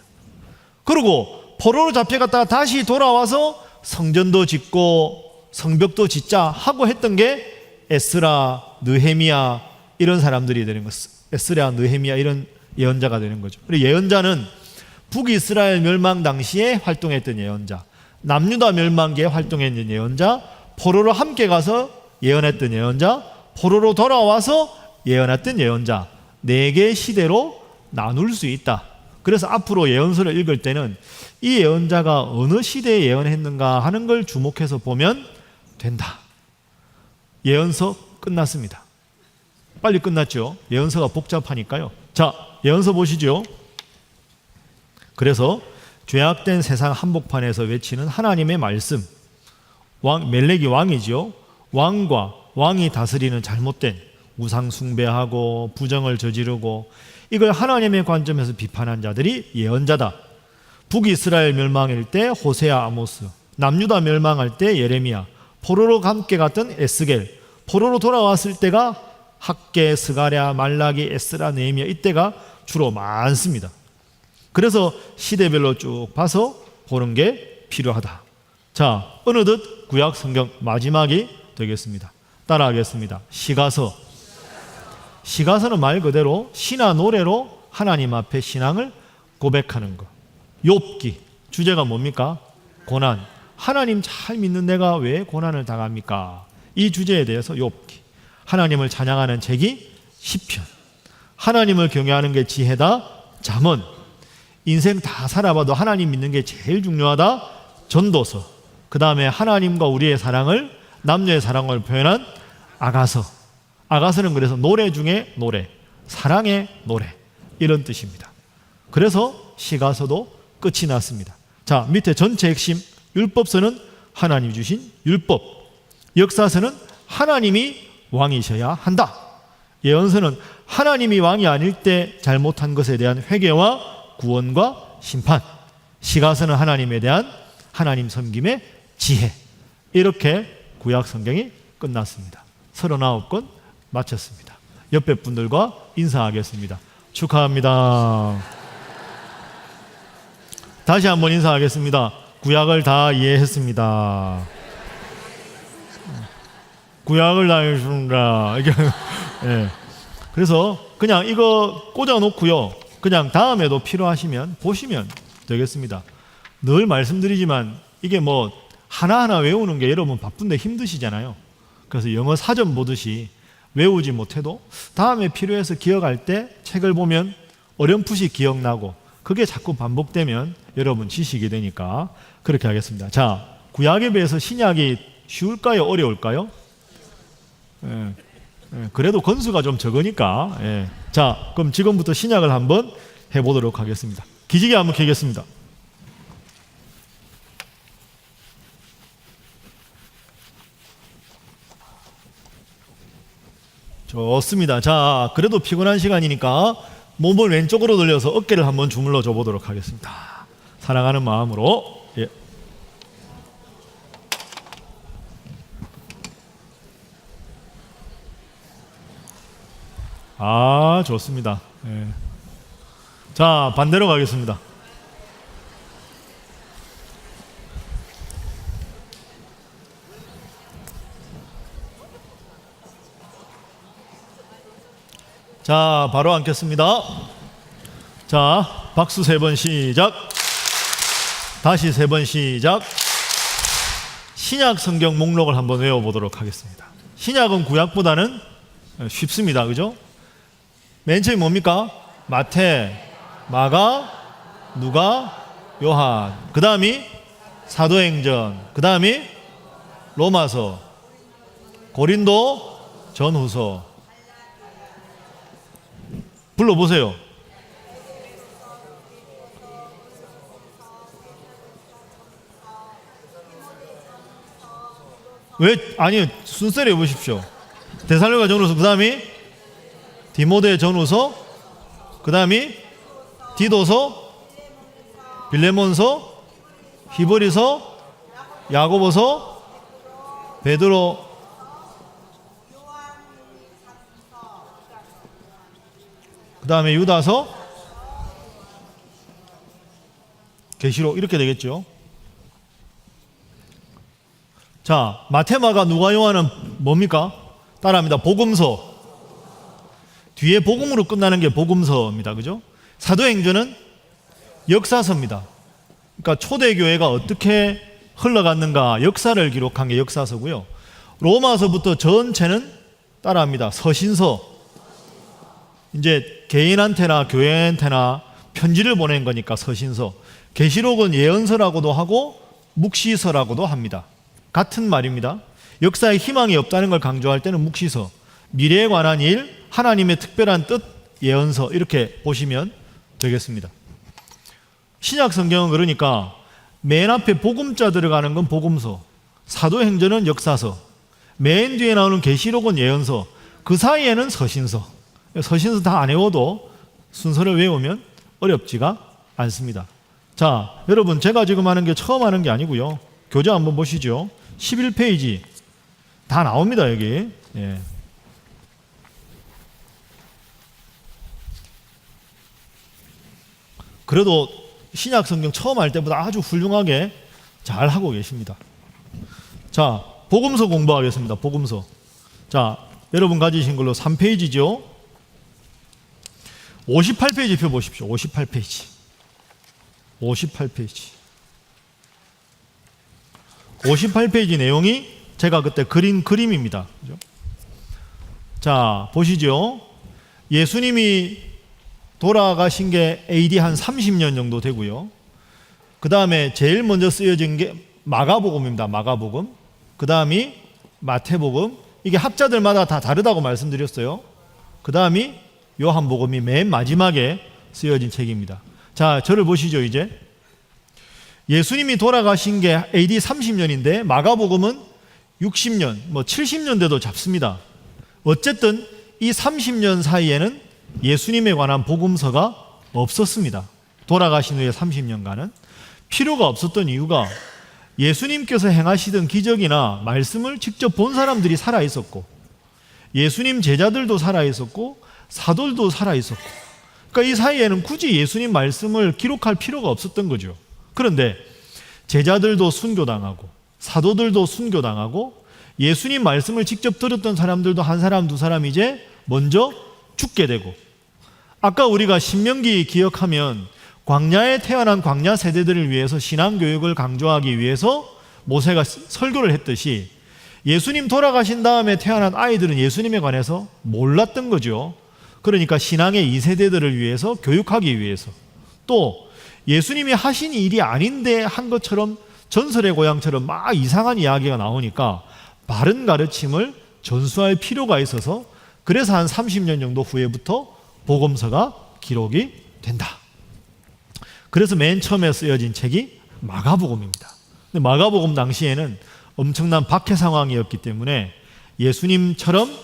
그리고 포로로 잡혀갔다가 다시 돌아와서 성전도 짓고 성벽도 짓자 하고 했던 게 에스라, 느헤미야 이런 사람들이 되는 것. 에스라, 느헤미야 이런 예언자가 되는 거죠. 그리고 예언자는 북이스라엘 멸망 당시에 활동했던 예언자, 남유다 멸망기에 활동했던 예언자, 포로로 함께 가서 예언했던 예언자, 포로로 돌아와서 예언했던 예언자, 네 개의 시대로 나눌 수 있다. 그래서 앞으로 예언서를 읽을 때는 이 예언자가 어느 시대에 예언했는가 하는 걸 주목해서 보면 된다. 예언서 끝났습니다. 빨리 끝났죠. 예언서가 복잡하니까요. 자, 예언서 보시죠. 그래서 죄악된 세상 한복판에서 외치는 하나님의 말씀, 멜렉이 왕이죠. 왕과 왕이 다스리는 잘못된 우상 숭배하고 부정을 저지르고 이걸 하나님의 관점에서 비판한 자들이 예언자다. 북이스라엘 멸망일 때 호세아, 아모스, 남유다 멸망할 때 예레미야, 포로로 함께 갔던 에스겔, 포로로 돌아왔을 때가 학개, 스가랴, 말라기, 에스라, 느헤미야, 이때가 주로 많습니다. 그래서 시대별로 쭉 봐서 보는 게 필요하다. 자, 어느덧 구약 성경 마지막이 되겠습니다. 따라하겠습니다. 시가서. 시가서는 말 그대로 시나 노래로 하나님 앞에 신앙을 고백하는 것. 욥기 주제가 뭡니까? 고난. 하나님 잘 믿는 내가 왜 고난을 당합니까? 이 주제에 대해서 욥기. 하나님을 찬양하는 책이 시편. 하나님을 경외하는 게 지혜다. 잠언. 인생 다 살아봐도 하나님 믿는 게 제일 중요하다. 전도서. 그 다음에 하나님과 우리의 사랑을, 남녀의 사랑을 표현한 아가서. 아가서는 그래서 노래 중에 노래, 사랑의 노래, 이런 뜻입니다. 그래서 시가서도 끝이 났습니다. 자, 밑에 전체 핵심. 율법서는 하나님이 주신 율법, 역사서는 하나님이 왕이셔야 한다. 예언서는 하나님이 왕이 아닐 때 잘못한 것에 대한 회개와 구원과 심판. 시가서는 하나님에 대한 하나님 섬김의 지혜. 이렇게 구약 성경이 끝났습니다. 39권 마쳤습니다. 옆에 분들과 인사하겠습니다. 축하합니다. 다시 한번 인사하겠습니다. 구약을 다 이해했습니다. 구약을 다 이해했습니다. 네. 그래서 그냥 이거 꽂아놓고요. 그냥 다음에도 필요하시면 보시면 되겠습니다. 늘 말씀드리지만 이게 뭐 하나하나 외우는 게 여러분 바쁜데 힘드시잖아요. 그래서 영어 사전 보듯이 외우지 못해도 다음에 필요해서 기억할 때 책을 보면 어렴풋이 기억나고 그게 자꾸 반복되면 여러분 지식이 되니까 그렇게 하겠습니다. 자, 구약에 비해서 신약이 쉬울까요? 어려울까요? 그래도 건수가 좀 적으니까. 자, 그럼 지금부터 신약을 한번 해보도록 하겠습니다. 기지개 한번 켜겠습니다. 좋습니다. 자, 그래도 피곤한 시간이니까 몸을 왼쪽으로 돌려서 어깨를 한번 주물러 줘 보도록 하겠습니다. 사랑하는 마음으로. 예. 아, 좋습니다. 예. 자, 반대로 가겠습니다. 자, 바로 앉겠습니다. 자, 박수 3번 시작. 다시 3번 시작. 신약 성경 목록을 한번 외워보도록 하겠습니다. 신약은 구약보다는 쉽습니다. 그죠? 맨 처음에 뭡니까? 마태, 마가, 누가, 요한. 그 다음이 사도행전. 그 다음이 로마서, 고린도, 전후서. 불러보세요. 왜? 아니요, 순서를 해보십시오. 데살로니가 전후서, 그 다음이 디모데 전후서, 그 다음이 디도서, 빌레몬서, 히브리서, 야고보서, 베드로, 그 다음에 유다서, 계시록. 이렇게 되겠죠. 자, 마테마가 누가 요한은 뭡니까? 따라합니다. 복음서. 뒤에 복음으로 끝나는 게 복음서입니다. 그죠? 사도행전은 역사서입니다. 그러니까 초대교회가 어떻게 흘러갔는가 역사를 기록한 게 역사서고요. 로마서부터 전체는 따라합니다. 서신서. 이제 개인한테나 교회한테나 편지를 보낸 거니까 서신서. 계시록은 예언서라고도 하고 묵시서라고도 합니다. 같은 말입니다. 역사에 희망이 없다는 걸 강조할 때는 묵시서, 미래에 관한 일, 하나님의 특별한 뜻, 예언서 이렇게 보시면 되겠습니다. 신약 성경은 그러니까 맨 앞에 복음자 들어가는 건 복음서, 사도행전은 역사서, 맨 뒤에 나오는 계시록은 예언서, 그 사이에는 서신서. 서신서 다 안 외워도 순서를 외우면 어렵지가 않습니다. 자, 여러분 제가 지금 하는 게 처음 하는 게 아니고요. 교재 한번 보시죠. 11페이지 다 나옵니다. 여기. 예. 그래도 신약 성경 처음 할 때보다 아주 훌륭하게 잘 하고 계십니다. 자, 복음서 공부하겠습니다. 복음서. 자, 여러분 가지신 걸로 3페이지죠. 58페이지 펴 보십시오. 58페이지. 58페이지. 58페이지 내용이 제가 그때 그린 그림입니다. 그죠? 자, 보시죠. 예수님이 돌아가신 게 AD 한 30년 정도 되고요. 그 다음에 제일 먼저 쓰여진 게 마가복음입니다. 마가복음. 그 다음이 마태복음. 이게 학자들마다 다 다르다고 말씀드렸어요. 그 다음이 요한복음이 맨 마지막에 쓰여진 책입니다. 자, 저를 보시죠. 이제 예수님이 돌아가신 게 AD 30년인데 마가복음은 60년, 70년대도 잡습니다. 어쨌든 이 30년 사이에는 예수님에 관한 복음서가 없었습니다. 돌아가신 후에 30년간은 필요가 없었던 이유가 예수님께서 행하시던 기적이나 말씀을 직접 본 사람들이 살아 있었고, 예수님 제자들도 살아 있었고, 사도들도 살아 있었고, 그러니까 이 사이에는 굳이 예수님 말씀을 기록할 필요가 없었던 거죠. 그런데 제자들도 순교당하고 사도들도 순교당하고 예수님 말씀을 직접 들었던 사람들도 한 사람 두 사람 이제 먼저 죽게 되고, 아까 우리가 신명기 기억하면 광야에 태어난 광야 세대들을 위해서 신앙교육을 강조하기 위해서 모세가 설교를 했듯이 예수님 돌아가신 다음에 태어난 아이들은 예수님에 관해서 몰랐던 거죠. 그러니까 신앙의 2세대들을 위해서 교육하기 위해서, 또 예수님이 하신 일이 아닌데 한 것처럼 전설의 고향처럼 막 이상한 이야기가 나오니까 바른 가르침을 전수할 필요가 있어서, 그래서 한 30년 정도 후에부터 복음서가 기록이 된다. 그래서 맨 처음에 쓰여진 책이 마가복음입니다. 근데 마가복음 당시에는 엄청난 박해 상황이었기 때문에 예수님처럼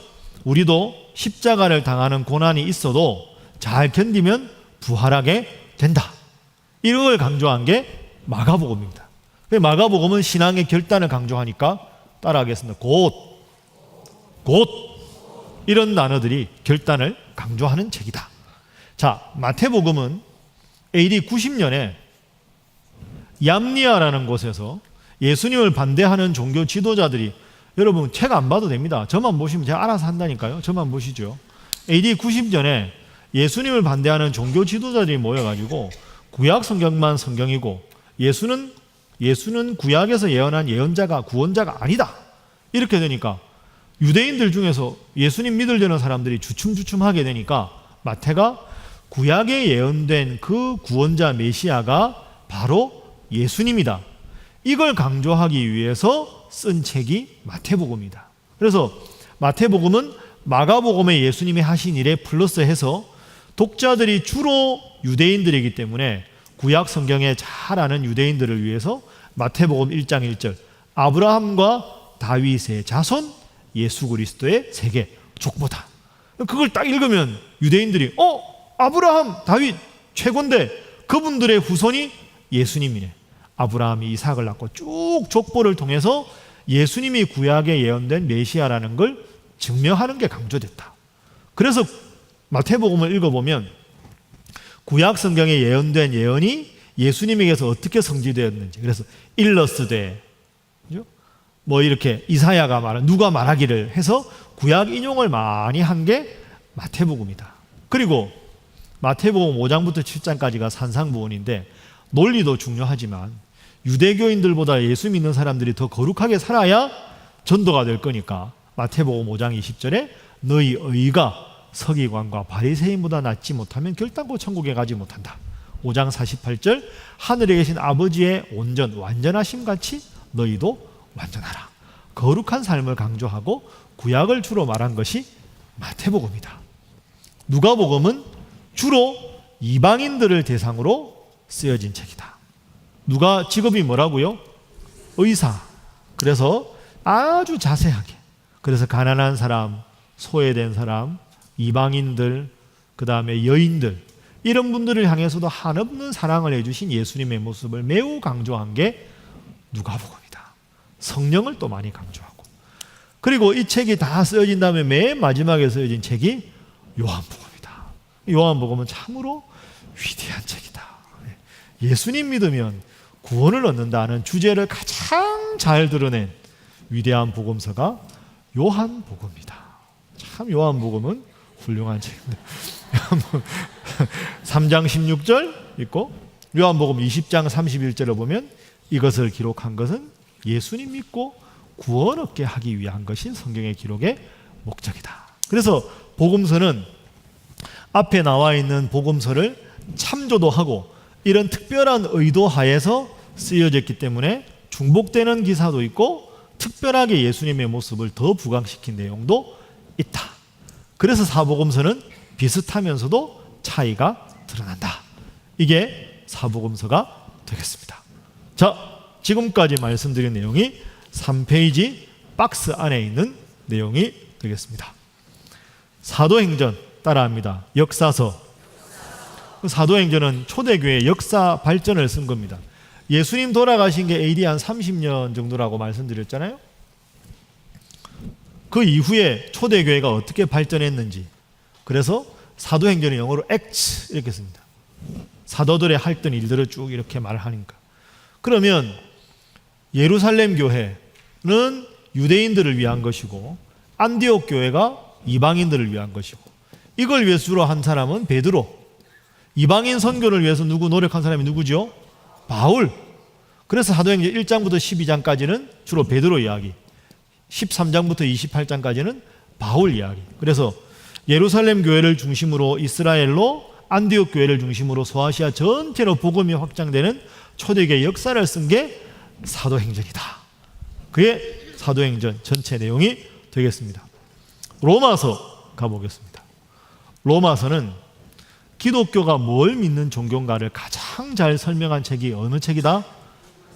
우리도 십자가를 당하는 고난이 있어도 잘 견디면 부활하게 된다. 이런 걸 강조한 게 마가복음입니다. 마가복음은 신앙의 결단을 강조하니까 따라하겠습니다. 곧 이런 단어들이 결단을 강조하는 책이다. 자, 마태복음은 AD 90년에 얌니아라는 곳에서 예수님을 반대하는 종교 지도자들이, 여러분 책 안 봐도 됩니다. 저만 보시면 제가 알아서 한다니까요. 저만 보시죠. AD 90년에 예수님을 반대하는 종교 지도자들이 모여가지고 구약 성경만 성경이고 예수는 구약에서 예언한 예언자가 구원자가 아니다. 이렇게 되니까 유대인들 중에서 예수님 믿으려는 사람들이 주춤주춤하게 되니까 마태가 구약에 예언된 그 구원자 메시아가 바로 예수님이다. 이걸 강조하기 위해서 쓴 책이 마태복음이다. 그래서 마태복음은 마가복음에 예수님이 하신 일에 플러스해서 독자들이 주로 유대인들이기 때문에 구약 성경에 잘 아는 유대인들을 위해서 마태복음 1장 1절 아브라함과 다윗의 자손 예수 그리스도의 세계 족보다. 그걸 딱 읽으면 유대인들이 아브라함 다윗 최고인데 그분들의 후손이 예수님이네. 아브라함이 이삭을 낳고 쭉 족보를 통해서 예수님이 구약에 예언된 메시아라는 걸 증명하는 게 강조됐다. 그래서 마태복음을 읽어보면 구약 성경에 예언된 예언이 예수님에게서 어떻게 성취되었는지, 그래서 일러스되 뭐 이렇게 이사야가 말한 누가 말하기를 해서 구약 인용을 많이 한 게 마태복음이다. 그리고 마태복음 5장부터 7장까지가 산상부원인데 논리도 중요하지만 유대교인들보다 예수 믿는 사람들이 더 거룩하게 살아야 전도가 될 거니까 마태복음 5장 20절에 너희 의가 서기관과 바리새인보다 낫지 못하면 결단코 천국에 가지 못한다. 5장 48절 하늘에 계신 아버지의 온전 완전하심 같이 너희도 완전하라. 거룩한 삶을 강조하고 구약을 주로 말한 것이 마태복음이다. 누가복음은 주로 이방인들을 대상으로 쓰여진 책이다. 누가 직업이 뭐라고요? 의사. 그래서 아주 자세하게, 그래서 가난한 사람, 소외된 사람, 이방인들, 그 다음에 여인들, 이런 분들을 향해서도 한없는 사랑을 해주신 예수님의 모습을 매우 강조한 게 누가복음이다. 성령을 또 많이 강조하고, 그리고 이 책이 다 쓰여진 다음에 맨 마지막에 쓰여진 책이 요한복음이다. 요한복음은 참으로 위대한 책이다. 예수님 믿으면 구원을 얻는다는 주제를 가장 잘 드러낸 위대한 복음서가 요한복음이다. 참 요한복음은 훌륭한 책입니다. 3장 16절 있고 요한복음 20장 31절을 보면 이것을 기록한 것은 예수님 믿고 구원 얻게 하기 위한 것이 성경의 기록의 목적이다. 그래서 복음서는 앞에 나와 있는 복음서를 참조도 하고 이런 특별한 의도 하에서 쓰여졌기 때문에 중복되는 기사도 있고 특별하게 예수님의 모습을 더 부각시킨 내용도 있다. 그래서 사복음서는 비슷하면서도 차이가 드러난다. 이게 사복음서가 되겠습니다. 자, 지금까지 말씀드린 내용이 3페이지 박스 안에 있는 내용이 되겠습니다. 사도행전 따라합니다. 역사서. 사도행전은 초대교회의 역사 발전을 쓴 겁니다. 예수님 돌아가신 게 AD 한 30년 정도라고 말씀드렸잖아요. 그 이후에 초대교회가 어떻게 발전했는지, 그래서 사도행전의 영어로 acts 이렇게 씁니다. 사도들의 했던 일들을 쭉 이렇게 말하니까. 그러면 예루살렘 교회는 유대인들을 위한 것이고 안디옥 교회가 이방인들을 위한 것이고, 이걸 위해서 주로 한 사람은 베드로, 이방인 선교를 위해서 노력한 사람이 누구죠? 바울. 그래서 사도행전 1장부터 12장까지는 주로 베드로 이야기, 13장부터 28장까지는 바울 이야기. 그래서 예루살렘 교회를 중심으로 이스라엘로, 안디옥 교회를 중심으로 소아시아 전체로 복음이 확장되는 초대교회 역사를 쓴 게 사도행전이다. 그게 사도행전 전체 내용이 되겠습니다. 로마서 가보겠습니다. 로마서는 기독교가 뭘 믿는 종교인가를 가장 잘 설명한 책이 어느 책이다?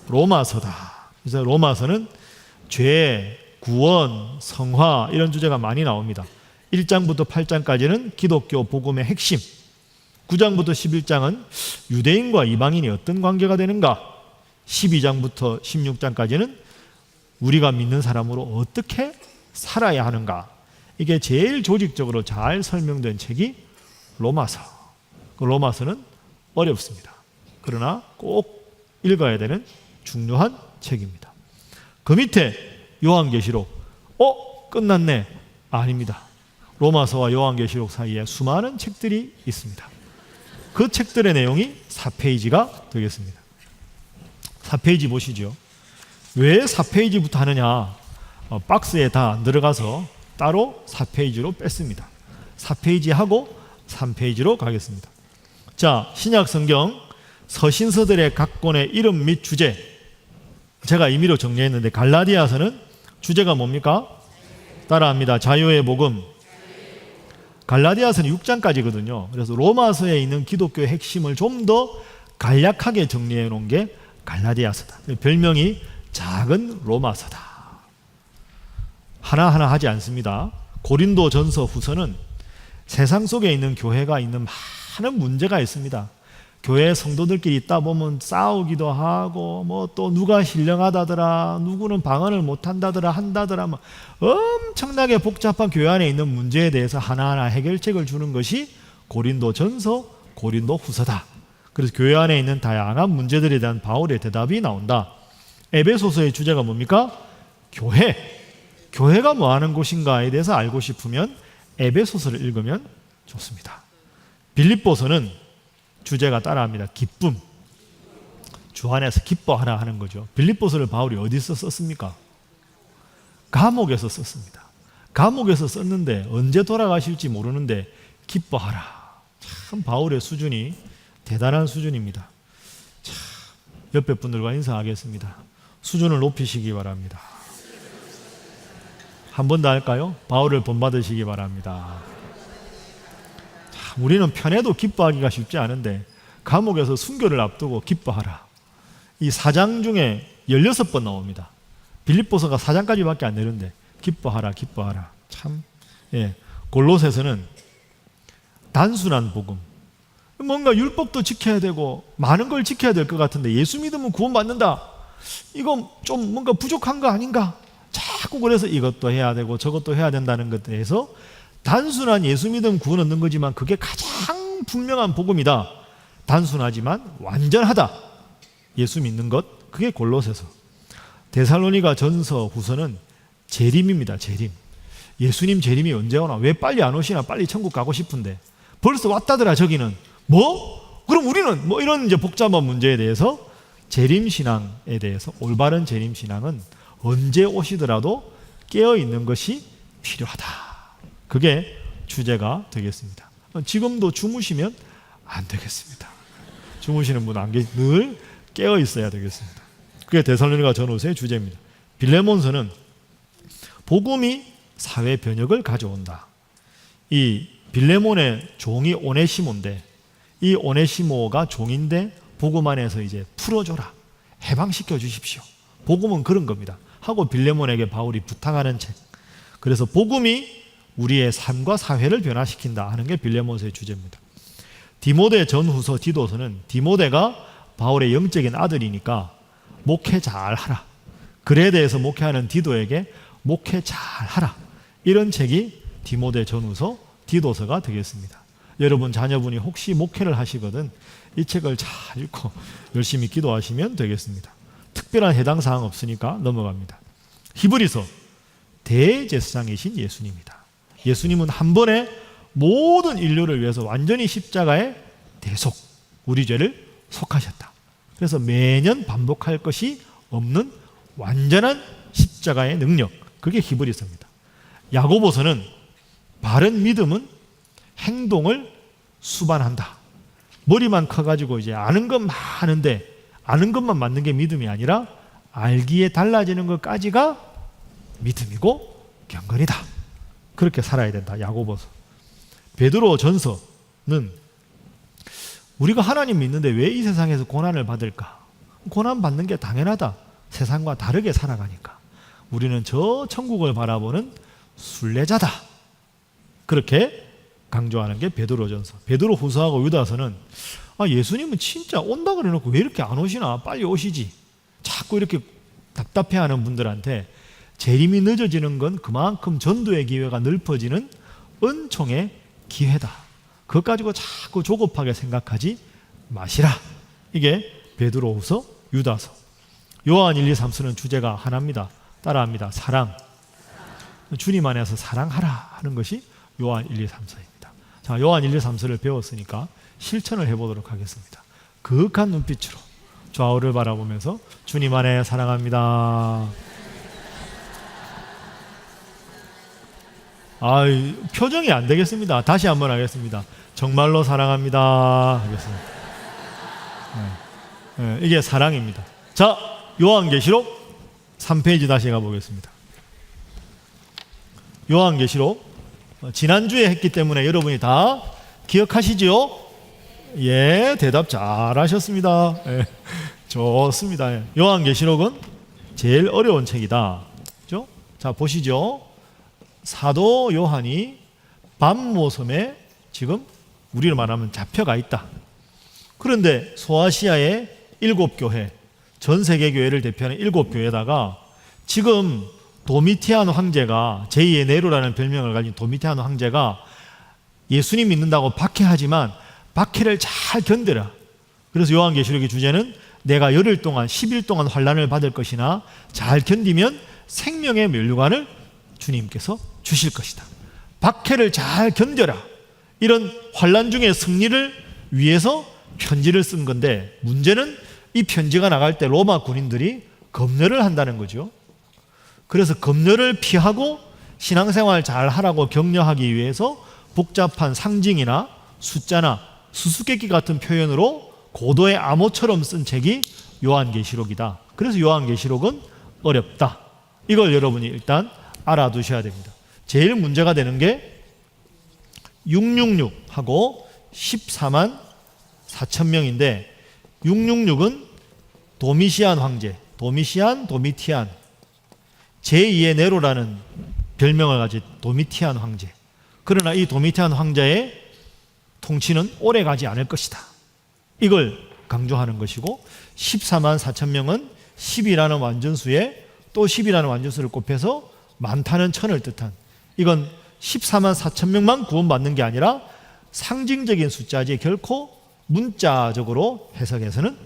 로마서다. 그래서 로마서는 죄, 구원, 성화 이런 주제가 많이 나옵니다. 1장부터 8장까지는 기독교 복음의 핵심, 9장부터 11장은 유대인과 이방인이 어떤 관계가 되는가, 12장부터 16장까지는 우리가 믿는 사람으로 어떻게 살아야 하는가, 이게 제일 조직적으로 잘 설명된 책이 로마서. 그 로마서는 어렵습니다. 그러나 꼭 읽어야 되는 중요한 책입니다. 그 밑에 요한계시록. 끝났네. 아닙니다. 로마서와 요한계시록 사이에 수많은 책들이 있습니다. 그 책들의 내용이 4페이지가 되겠습니다. 4페이지 보시죠. 왜 4페이지부터 하느냐? 박스에 다 안 들어가서 따로 4페이지로 뺐습니다. 4페이지 하고 3페이지로 가겠습니다. 자, 신약 성경 서신서들의 각 권의 이름 및 주제, 제가 임의로 정리했는데 갈라디아서는 주제가 뭡니까? 따라합니다. 자유의 복음. 갈라디아서는 6장까지거든요. 그래서 로마서에 있는 기독교의 핵심을 좀 더 간략하게 정리해 놓은 게 갈라디아서다. 별명이 작은 로마서다. 하나하나 하지 않습니다. 고린도 전서 후서는 세상 속에 있는 교회가 있는 많은 문제가 있습니다. 교회 성도들끼리 있다 보면 싸우기도 하고 뭐 또 누가 신령하다더라, 누구는 방언을 못한다더라 한다더라, 뭐 엄청나게 복잡한 교회 안에 있는 문제에 대해서 하나하나 해결책을 주는 것이 고린도 전서, 고린도 후서다. 그래서 교회 안에 있는 다양한 문제들에 대한 바울의 대답이 나온다. 에베소서의 주제가 뭡니까? 교회. 교회가 뭐 하는 곳인가에 대해서 알고 싶으면 에베소서를 읽으면 좋습니다. 빌립보서는 주제가 따라합니다. 기쁨. 주 안에서 기뻐하라 하는 거죠. 빌립보서를 바울이 어디서 썼습니까? 감옥에서 썼습니다. 감옥에서 썼는데 언제 돌아가실지 모르는데 기뻐하라. 참 바울의 수준이 대단한 수준입니다. 참, 옆에 분들과 인사하겠습니다. 수준을 높이시기 바랍니다. 한 번 더 할까요? 바울을 본받으시기 바랍니다. 참, 우리는 편해도 기뻐하기가 쉽지 않은데 감옥에서 순교를 앞두고 기뻐하라. 이 4장 중에 16번 나옵니다. 빌립보서가 4장까지밖에 안 되는데 기뻐하라, 기뻐하라. 참, 예. 골로새서는 단순한 복음. 뭔가 율법도 지켜야 되고 많은 걸 지켜야 될 것 같은데 예수 믿으면 구원받는다. 이거 좀 뭔가 부족한 거 아닌가? 자꾸 그래서 이것도 해야 되고 저것도 해야 된다는 것에 대해서 단순한 예수 믿음 구원 얻는 거지만 그게 가장 분명한 복음이다. 단순하지만 완전하다. 예수 믿는 것, 그게 골로새서. 데살로니가 전서 후서는 재림입니다. 재림. 예수님 재림이 언제 오나? 왜 빨리 안 오시나? 빨리 천국 가고 싶은데 벌써 왔다더라. 저기는 뭐? 그럼 우리는 뭐 이런 이제 복잡한 문제에 대해서 재림신앙에 대해서 올바른 재림신앙은 언제 오시더라도 깨어있는 것이 필요하다. 그게 주제가 되겠습니다. 지금도 주무시면 안 되겠습니다. 주무시는 분 안 계시, 늘 깨어있어야 되겠습니다. 그게 데살로니가 전후서의 주제입니다. 빌레몬서는 복음이 사회 변혁을 가져온다. 이 빌레몬의 종이 오네시모인데 이 오네시모가 종인데 복음 안에서 이제 풀어줘라. 해방시켜 주십시오. 복음은 그런 겁니다. 하고 빌레몬에게 바울이 부탁하는 책. 그래서 복음이 우리의 삶과 사회를 변화시킨다 하는 게 빌레몬서의 주제입니다. 디모데 전후서 디도서는 디모데가 바울의 영적인 아들이니까 목회 잘 하라. 글에 대해서 목회하는 디도에게 목회 잘 하라. 이런 책이 디모데 전후서 디도서가 되겠습니다. 여러분 자녀분이 혹시 목회를 하시거든 이 책을 잘 읽고 열심히 기도하시면 되겠습니다. 특별한 해당 사항 없으니까 넘어갑니다. 히브리서 대제사장이신 예수님이다. 예수님은 한 번에 모든 인류를 위해서 완전히 십자가에 대속, 우리 죄를 속하셨다. 그래서 매년 반복할 것이 없는 완전한 십자가의 능력, 그게 히브리서입니다. 야고보서는 바른 믿음은 행동을 수반한다. 머리만 커가지고 이제 아는 건 많은데 아는 것만 맞는 게 믿음이 아니라 알기에 달라지는 것까지가 믿음이고 경건이다. 그렇게 살아야 된다. 야고보서. 베드로 전서는 우리가 하나님 믿는데 왜 이 세상에서 고난을 받을까? 고난 받는 게 당연하다. 세상과 다르게 살아가니까. 우리는 저 천국을 바라보는 순례자다. 그렇게 강조하는 게 베드로 전서. 베드로 후서하고 유다서는 예수님은 진짜 온다 그래놓고 왜 이렇게 안 오시나? 빨리 오시지. 자꾸 이렇게 답답해하는 분들한테 재림이 늦어지는 건 그만큼 전도의 기회가 넓어지는 은총의 기회다. 그것 가지고 자꾸 조급하게 생각하지 마시라. 이게 베드로후서, 유다서. 요한 1, 2, 3서는 주제가 하나입니다. 따라합니다. 사랑. 주님 안에서 사랑하라 하는 것이 요한 1, 2, 3서입니다. 자, 요한 1, 2, 3서를 배웠으니까 실천을 해보도록 하겠습니다. 그윽한 눈빛으로 좌우를 바라보면서 주님 안에 사랑합니다. 표정이 안 되겠습니다. 다시 한번 하겠습니다. 정말로 사랑합니다 하겠습니다. 이게 사랑입니다. 자, 요한계시록 3페이지 다시 가보겠습니다. 요한계시록 지난주에 했기 때문에 여러분이 다 기억하시죠? 예, 대답 잘하셨습니다. 예, 좋습니다. 예. 요한계시록은 제일 어려운 책이다. 그죠? 자, 보시죠. 사도 요한이 밤모섬에 지금 우리로 말하면 잡혀가 있다. 그런데 소아시아의 7교회, 전 세계 교회를 대표하는 7교회에다가 지금 도미티안 황제가, 제2의 네로라는 별명을 가진 도미티안 황제가 예수님 믿는다고 박해하지만 박해를 잘 견뎌라. 그래서 요한계시록의 주제는 내가 열흘 동안 10일 동안 환난을 받을 것이나 잘 견디면 생명의 면류관을 주님께서 주실 것이다. 박해를 잘 견뎌라. 이런 환난 중에 승리를 위해서 편지를 쓴 건데, 문제는 이 편지가 나갈 때 로마 군인들이 검열을 한다는 거죠. 그래서 검열을 피하고 신앙생활 잘 하라고 격려하기 위해서 복잡한 상징이나 숫자나 수수께끼 같은 표현으로 고도의 암호처럼 쓴 책이 요한계시록이다. 그래서 요한계시록은 어렵다. 이걸 여러분이 일단 알아두셔야 됩니다. 제일 문제가 되는 게 666하고 14만 4천 명인데, 666은 도미시안 황제, 도미티안, 제2의 네로라는 별명을 가진 도미티안 황제. 그러나 이 도미티안 황제의 통치는 오래 가지 않을 것이다. 이걸 강조하는 것이고, 14만 4천 명은 10이라는 완전수에 또 10이라는 완전수를 곱해서 많다는 천을 뜻한, 이건 14만 4천 명만 구원받는 게 아니라 상징적인 숫자지 결코 문자적으로 해석해서는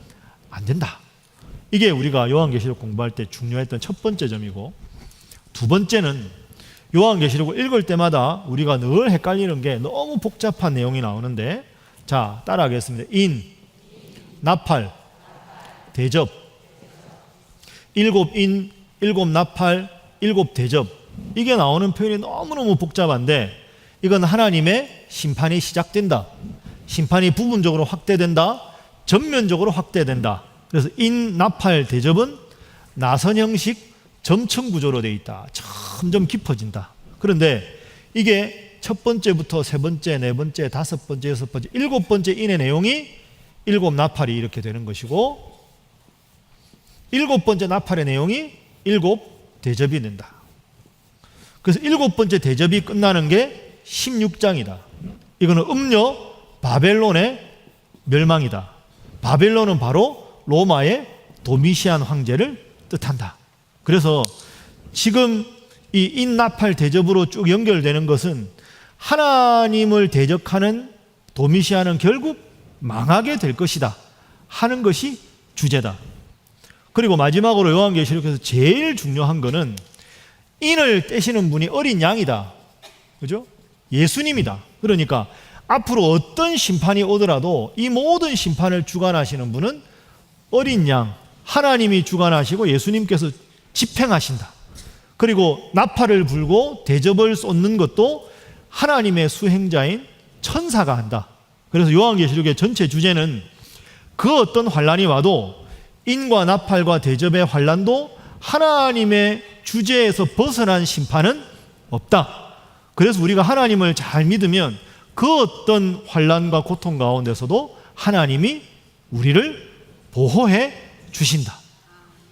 안 된다. 이게 우리가 요한계시록 공부할 때 중요했던 첫 번째 점이고, 두 번째는 요한계시록을 읽을 때마다 우리가 늘 헷갈리는 게 너무 복잡한 내용이 나오는데, 자, 따라하겠습니다. 인, 나팔, 대접. 7인, 7나팔, 7대접. 이게 나오는 표현이 너무너무 복잡한데, 이건 하나님의 심판이 시작된다. 심판이 부분적으로 확대된다. 전면적으로 확대된다. 그래서 인, 나팔, 대접은 나선 형식 점층 구조로 되어 있다. 점점 깊어진다. 그런데 이게 첫 번째부터 세 번째, 네 번째, 다섯 번째, 여섯 번째, 일곱 번째 인의 내용이 7나팔이 이렇게 되는 것이고, 일곱 번째 나팔의 내용이 7대접이 된다. 그래서 일곱 번째 대접이 끝나는 게 16장이다. 이거는 음녀 바벨론의 멸망이다. 바벨론은 바로 로마의 도미시안 황제를 뜻한다. 그래서 지금 이 인나팔 대접으로 쭉 연결되는 것은 하나님을 대적하는 도미시안은 결국 망하게 될 것이다 하는 것이 주제다. 그리고 마지막으로 요한계시록에서 제일 중요한 것은 인을 떼시는 분이 어린 양이다. 그죠? 예수님이다. 그러니까 앞으로 어떤 심판이 오더라도 이 모든 심판을 주관하시는 분은 어린 양, 하나님이 주관하시고 예수님께서 집행하신다. 그리고 나팔을 불고 대접을 쏟는 것도 하나님의 수행자인 천사가 한다. 그래서 요한계시록의 전체 주제는 그 어떤 환란이 와도 인과 나팔과 대접의 환란도 하나님의 주제에서 벗어난 심판은 없다. 그래서 우리가 하나님을 잘 믿으면 그 어떤 환란과 고통 가운데서도 하나님이 우리를 보호해 주신다.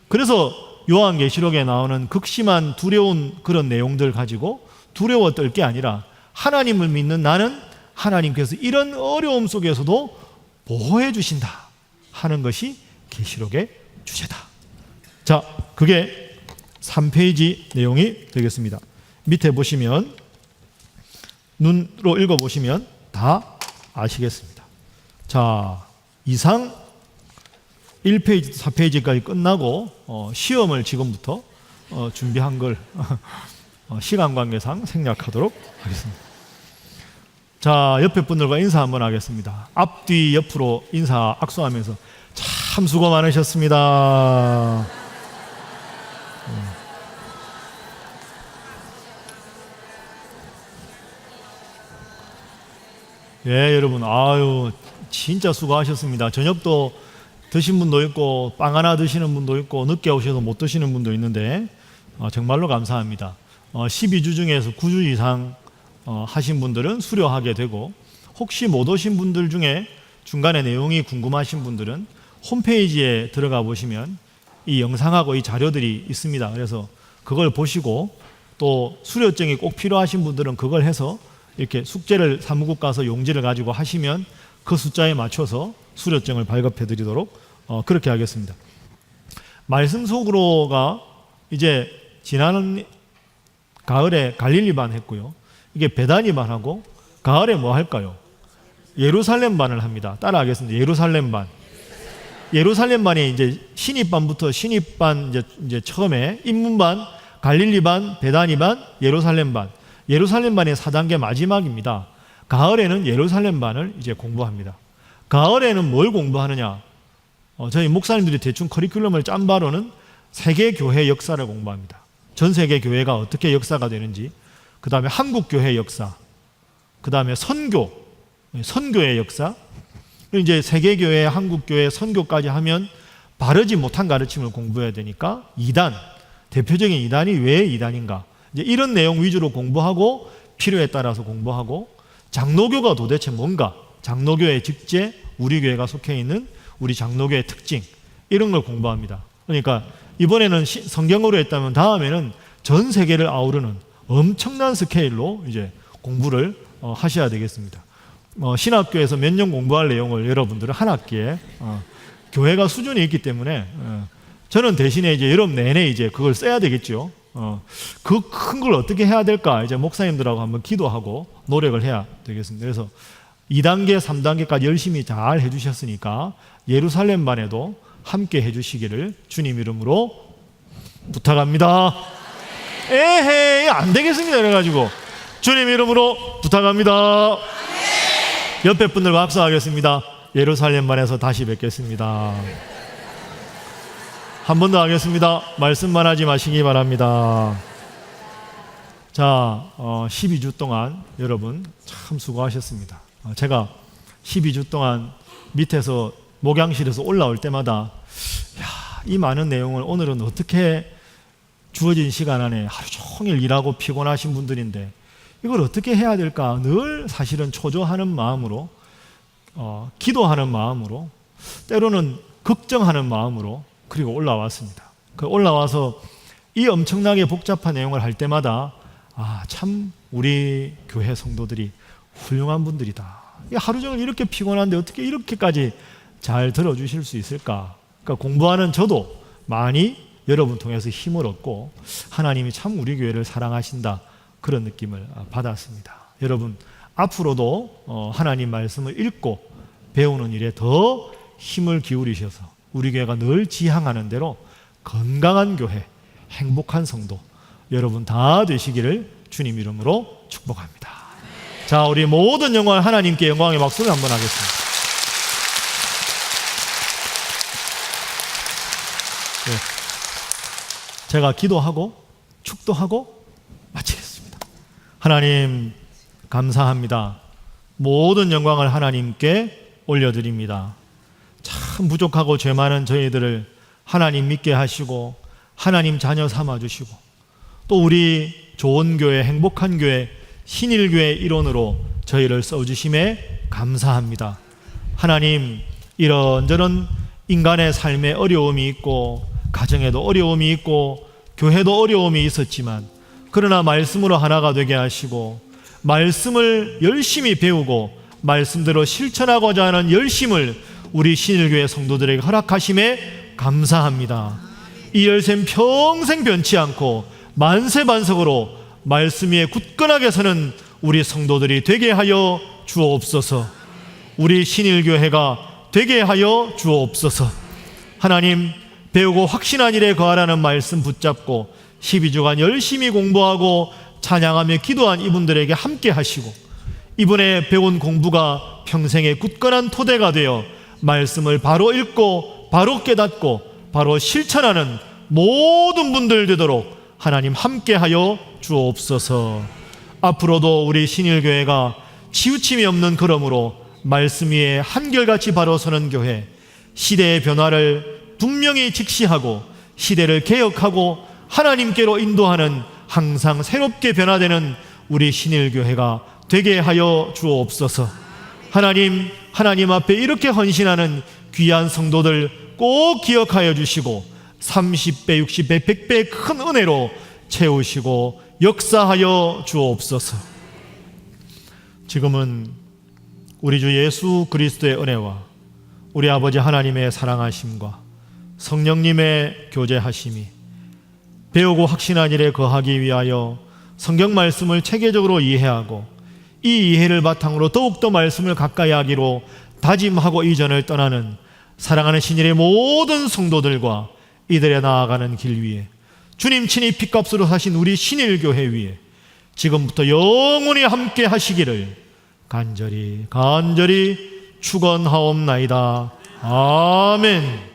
그래서 요한계시록에 나오는 극심한 두려운 그런 내용들 가지고 두려워 떨 게 아니라, 하나님을 믿는 나는 하나님께서 이런 어려움 속에서도 보호해 주신다 하는 것이 계시록의 주제다. 자, 그게 3페이지 내용이 되겠습니다. 밑에 보시면, 눈으로 읽어보시면 다 아시겠습니다. 자, 이상 1페이지, 4페이지까지 끝나고 시험을 지금부터 준비한 걸 시간 관계상 생략하도록 하겠습니다. 자, 옆에 분들과 인사 한번 하겠습니다. 앞뒤 옆으로 인사 악수하면서 참 수고 많으셨습니다. 예, 여러분, 아유, 진짜 수고하셨습니다. 저녁도 드신 분도 있고, 빵 하나 드시는 분도 있고, 늦게 오셔서 못 드시는 분도 있는데, 정말로 감사합니다. 12주 중에서 9주 이상 하신 분들은 수료하게 되고, 혹시 못 오신 분들 중에 중간에 내용이 궁금하신 분들은 홈페이지에 들어가 보시면 이 영상하고 이 자료들이 있습니다. 그래서 그걸 보시고, 또 수료증이 꼭 필요하신 분들은 그걸 해서 이렇게 숙제를 사무국 가서 용지를 가지고 하시면 그 숫자에 맞춰서 수료증을 발급해 드리도록 그렇게 하겠습니다. 말씀 속으로가 이제 지난 가을에 갈릴리반 했고요. 이게 베다니반 하고 가을에 뭐 할까요? 예루살렘반을 합니다. 따라하겠습니다. 예루살렘반. 예루살렘반이 이제 신입반부터 신입반 이제 처음에 입문반, 갈릴리반, 베다니반, 예루살렘반. 예루살렘반의 4단계 마지막입니다. 가을에는 예루살렘반을 이제 공부합니다. 가을에는 뭘 공부하느냐? 저희 목사님들이 대충 커리큘럼을 짠 바로는 세계 교회 역사를 공부합니다. 전 세계 교회가 어떻게 역사가 되는지, 그 다음에 한국 교회 역사, 그 다음에 선교의 역사, 이제 세계 교회, 한국 교회, 선교까지 하면 바르지 못한 가르침을 공부해야 되니까 2단, 대표적인 2단이 왜 2단인가? 이제 이런 내용 위주로 공부하고 필요에 따라서 공부하고, 장로교가 도대체 뭔가, 장로교의 직제, 우리 교회가 속해 있는 우리 장로교의 특징, 이런 걸 공부합니다. 그러니까 이번에는 성경으로 했다면 다음에는 전 세계를 아우르는 엄청난 스케일로 이제 공부를 하셔야 되겠습니다. 신학교에서 몇 년 공부할 내용을 여러분들은 한 학기에 교회가 수준이 있기 때문에 저는 대신에 이제 여름 내내 이제 그걸 써야 되겠죠. 그 큰 걸 어떻게 해야 될까? 이제 목사님들하고 한번 기도하고 노력을 해야 되겠습니다. 그래서 2단계, 3단계까지 열심히 잘 해주셨으니까 예루살렘반에도 함께 해주시기를 주님 이름으로 부탁합니다. 에헤이, 안 되겠습니다. 그래가지고 주님 이름으로 부탁합니다. 옆에 분들과 악수하겠습니다. 예루살렘반에서 다시 뵙겠습니다. 한 번 더 하겠습니다. 말씀만 하지 마시기 바랍니다. 자, 12주 동안 여러분 참 수고하셨습니다. 제가 12주 동안 밑에서 목양실에서 올라올 때마다 이 많은 내용을 오늘은 어떻게 주어진 시간 안에 하루 종일 일하고 피곤하신 분들인데 이걸 어떻게 해야 될까 늘 사실은 초조하는 마음으로 기도하는 마음으로 때로는 걱정하는 마음으로 그리고 올라왔습니다. 그 올라와서 이 엄청나게 복잡한 내용을 할 때마다 참 우리 교회 성도들이 훌륭한 분들이다. 하루 종일 이렇게 피곤한데 어떻게 이렇게까지 잘 들어주실 수 있을까? 그러니까 공부하는 저도 많이 여러분 통해서 힘을 얻고 하나님이 참 우리 교회를 사랑하신다 그런 느낌을 받았습니다. 여러분 앞으로도 하나님 말씀을 읽고 배우는 일에 더 힘을 기울이셔서 우리 교회가 늘 지향하는 대로 건강한 교회, 행복한 성도 여러분 다 되시기를 주님 이름으로 축복합니다. 자, 우리 모든 영광을 하나님께 영광의 박수를 한번 하겠습니다. 네. 제가 기도하고 축도하고 마치겠습니다. 하나님 감사합니다. 모든 영광을 하나님께 올려드립니다. 참 부족하고 죄 많은 저희들을 하나님 믿게 하시고 하나님 자녀 삼아주시고 또 우리 좋은 교회, 행복한 교회, 신일교회 일원으로 저희를 써주심에 감사합니다. 하나님 이런저런 인간의 삶에 어려움이 있고 가정에도 어려움이 있고 교회도 어려움이 있었지만 그러나 말씀으로 하나가 되게 하시고 말씀을 열심히 배우고 말씀대로 실천하고자 하는 열심을 우리 신일교회 성도들에게 허락하심에 감사합니다. 이 열쇠는 평생 변치 않고 만세반석으로 말씀 위에 굳건하게 서는 우리 성도들이 되게 하여 주옵소서. 우리 신일교회가 되게 하여 주옵소서. 하나님 배우고 확신한 일에 거하라는 말씀 붙잡고 12주간 열심히 공부하고 찬양하며 기도한 이분들에게 함께 하시고 이번에 배운 공부가 평생의 굳건한 토대가 되어 말씀을 바로 읽고 바로 깨닫고 바로 실천하는 모든 분들 되도록 하나님 함께하여 주옵소서. 앞으로도 우리 신일교회가 치우침이 없는 걸음으로 말씀 위에 한결같이 바로 서는 교회, 시대의 변화를 분명히 직시하고 시대를 개혁하고 하나님께로 인도하는 항상 새롭게 변화되는 우리 신일교회가 되게 하여 주옵소서. 하나님 앞에 이렇게 헌신하는 귀한 성도들 꼭 기억하여 주시고 30배, 60배, 100배의 큰 은혜로 채우시고 역사하여 주옵소서. 지금은 우리 주 예수 그리스도의 은혜와 우리 아버지 하나님의 사랑하심과 성령님의 교제하심이 배우고 확신한 일에 거하기 위하여 성경 말씀을 체계적으로 이해하고 이 이해를 바탕으로 더욱더 말씀을 가까이 하기로 다짐하고 이전을 떠나는 사랑하는 신일의 모든 성도들과 이들에 나아가는 길 위에 주님 친히 핏값으로 사신 우리 신일교회 위에 지금부터 영원히 함께 하시기를 간절히 축원하옵나이다. 아멘.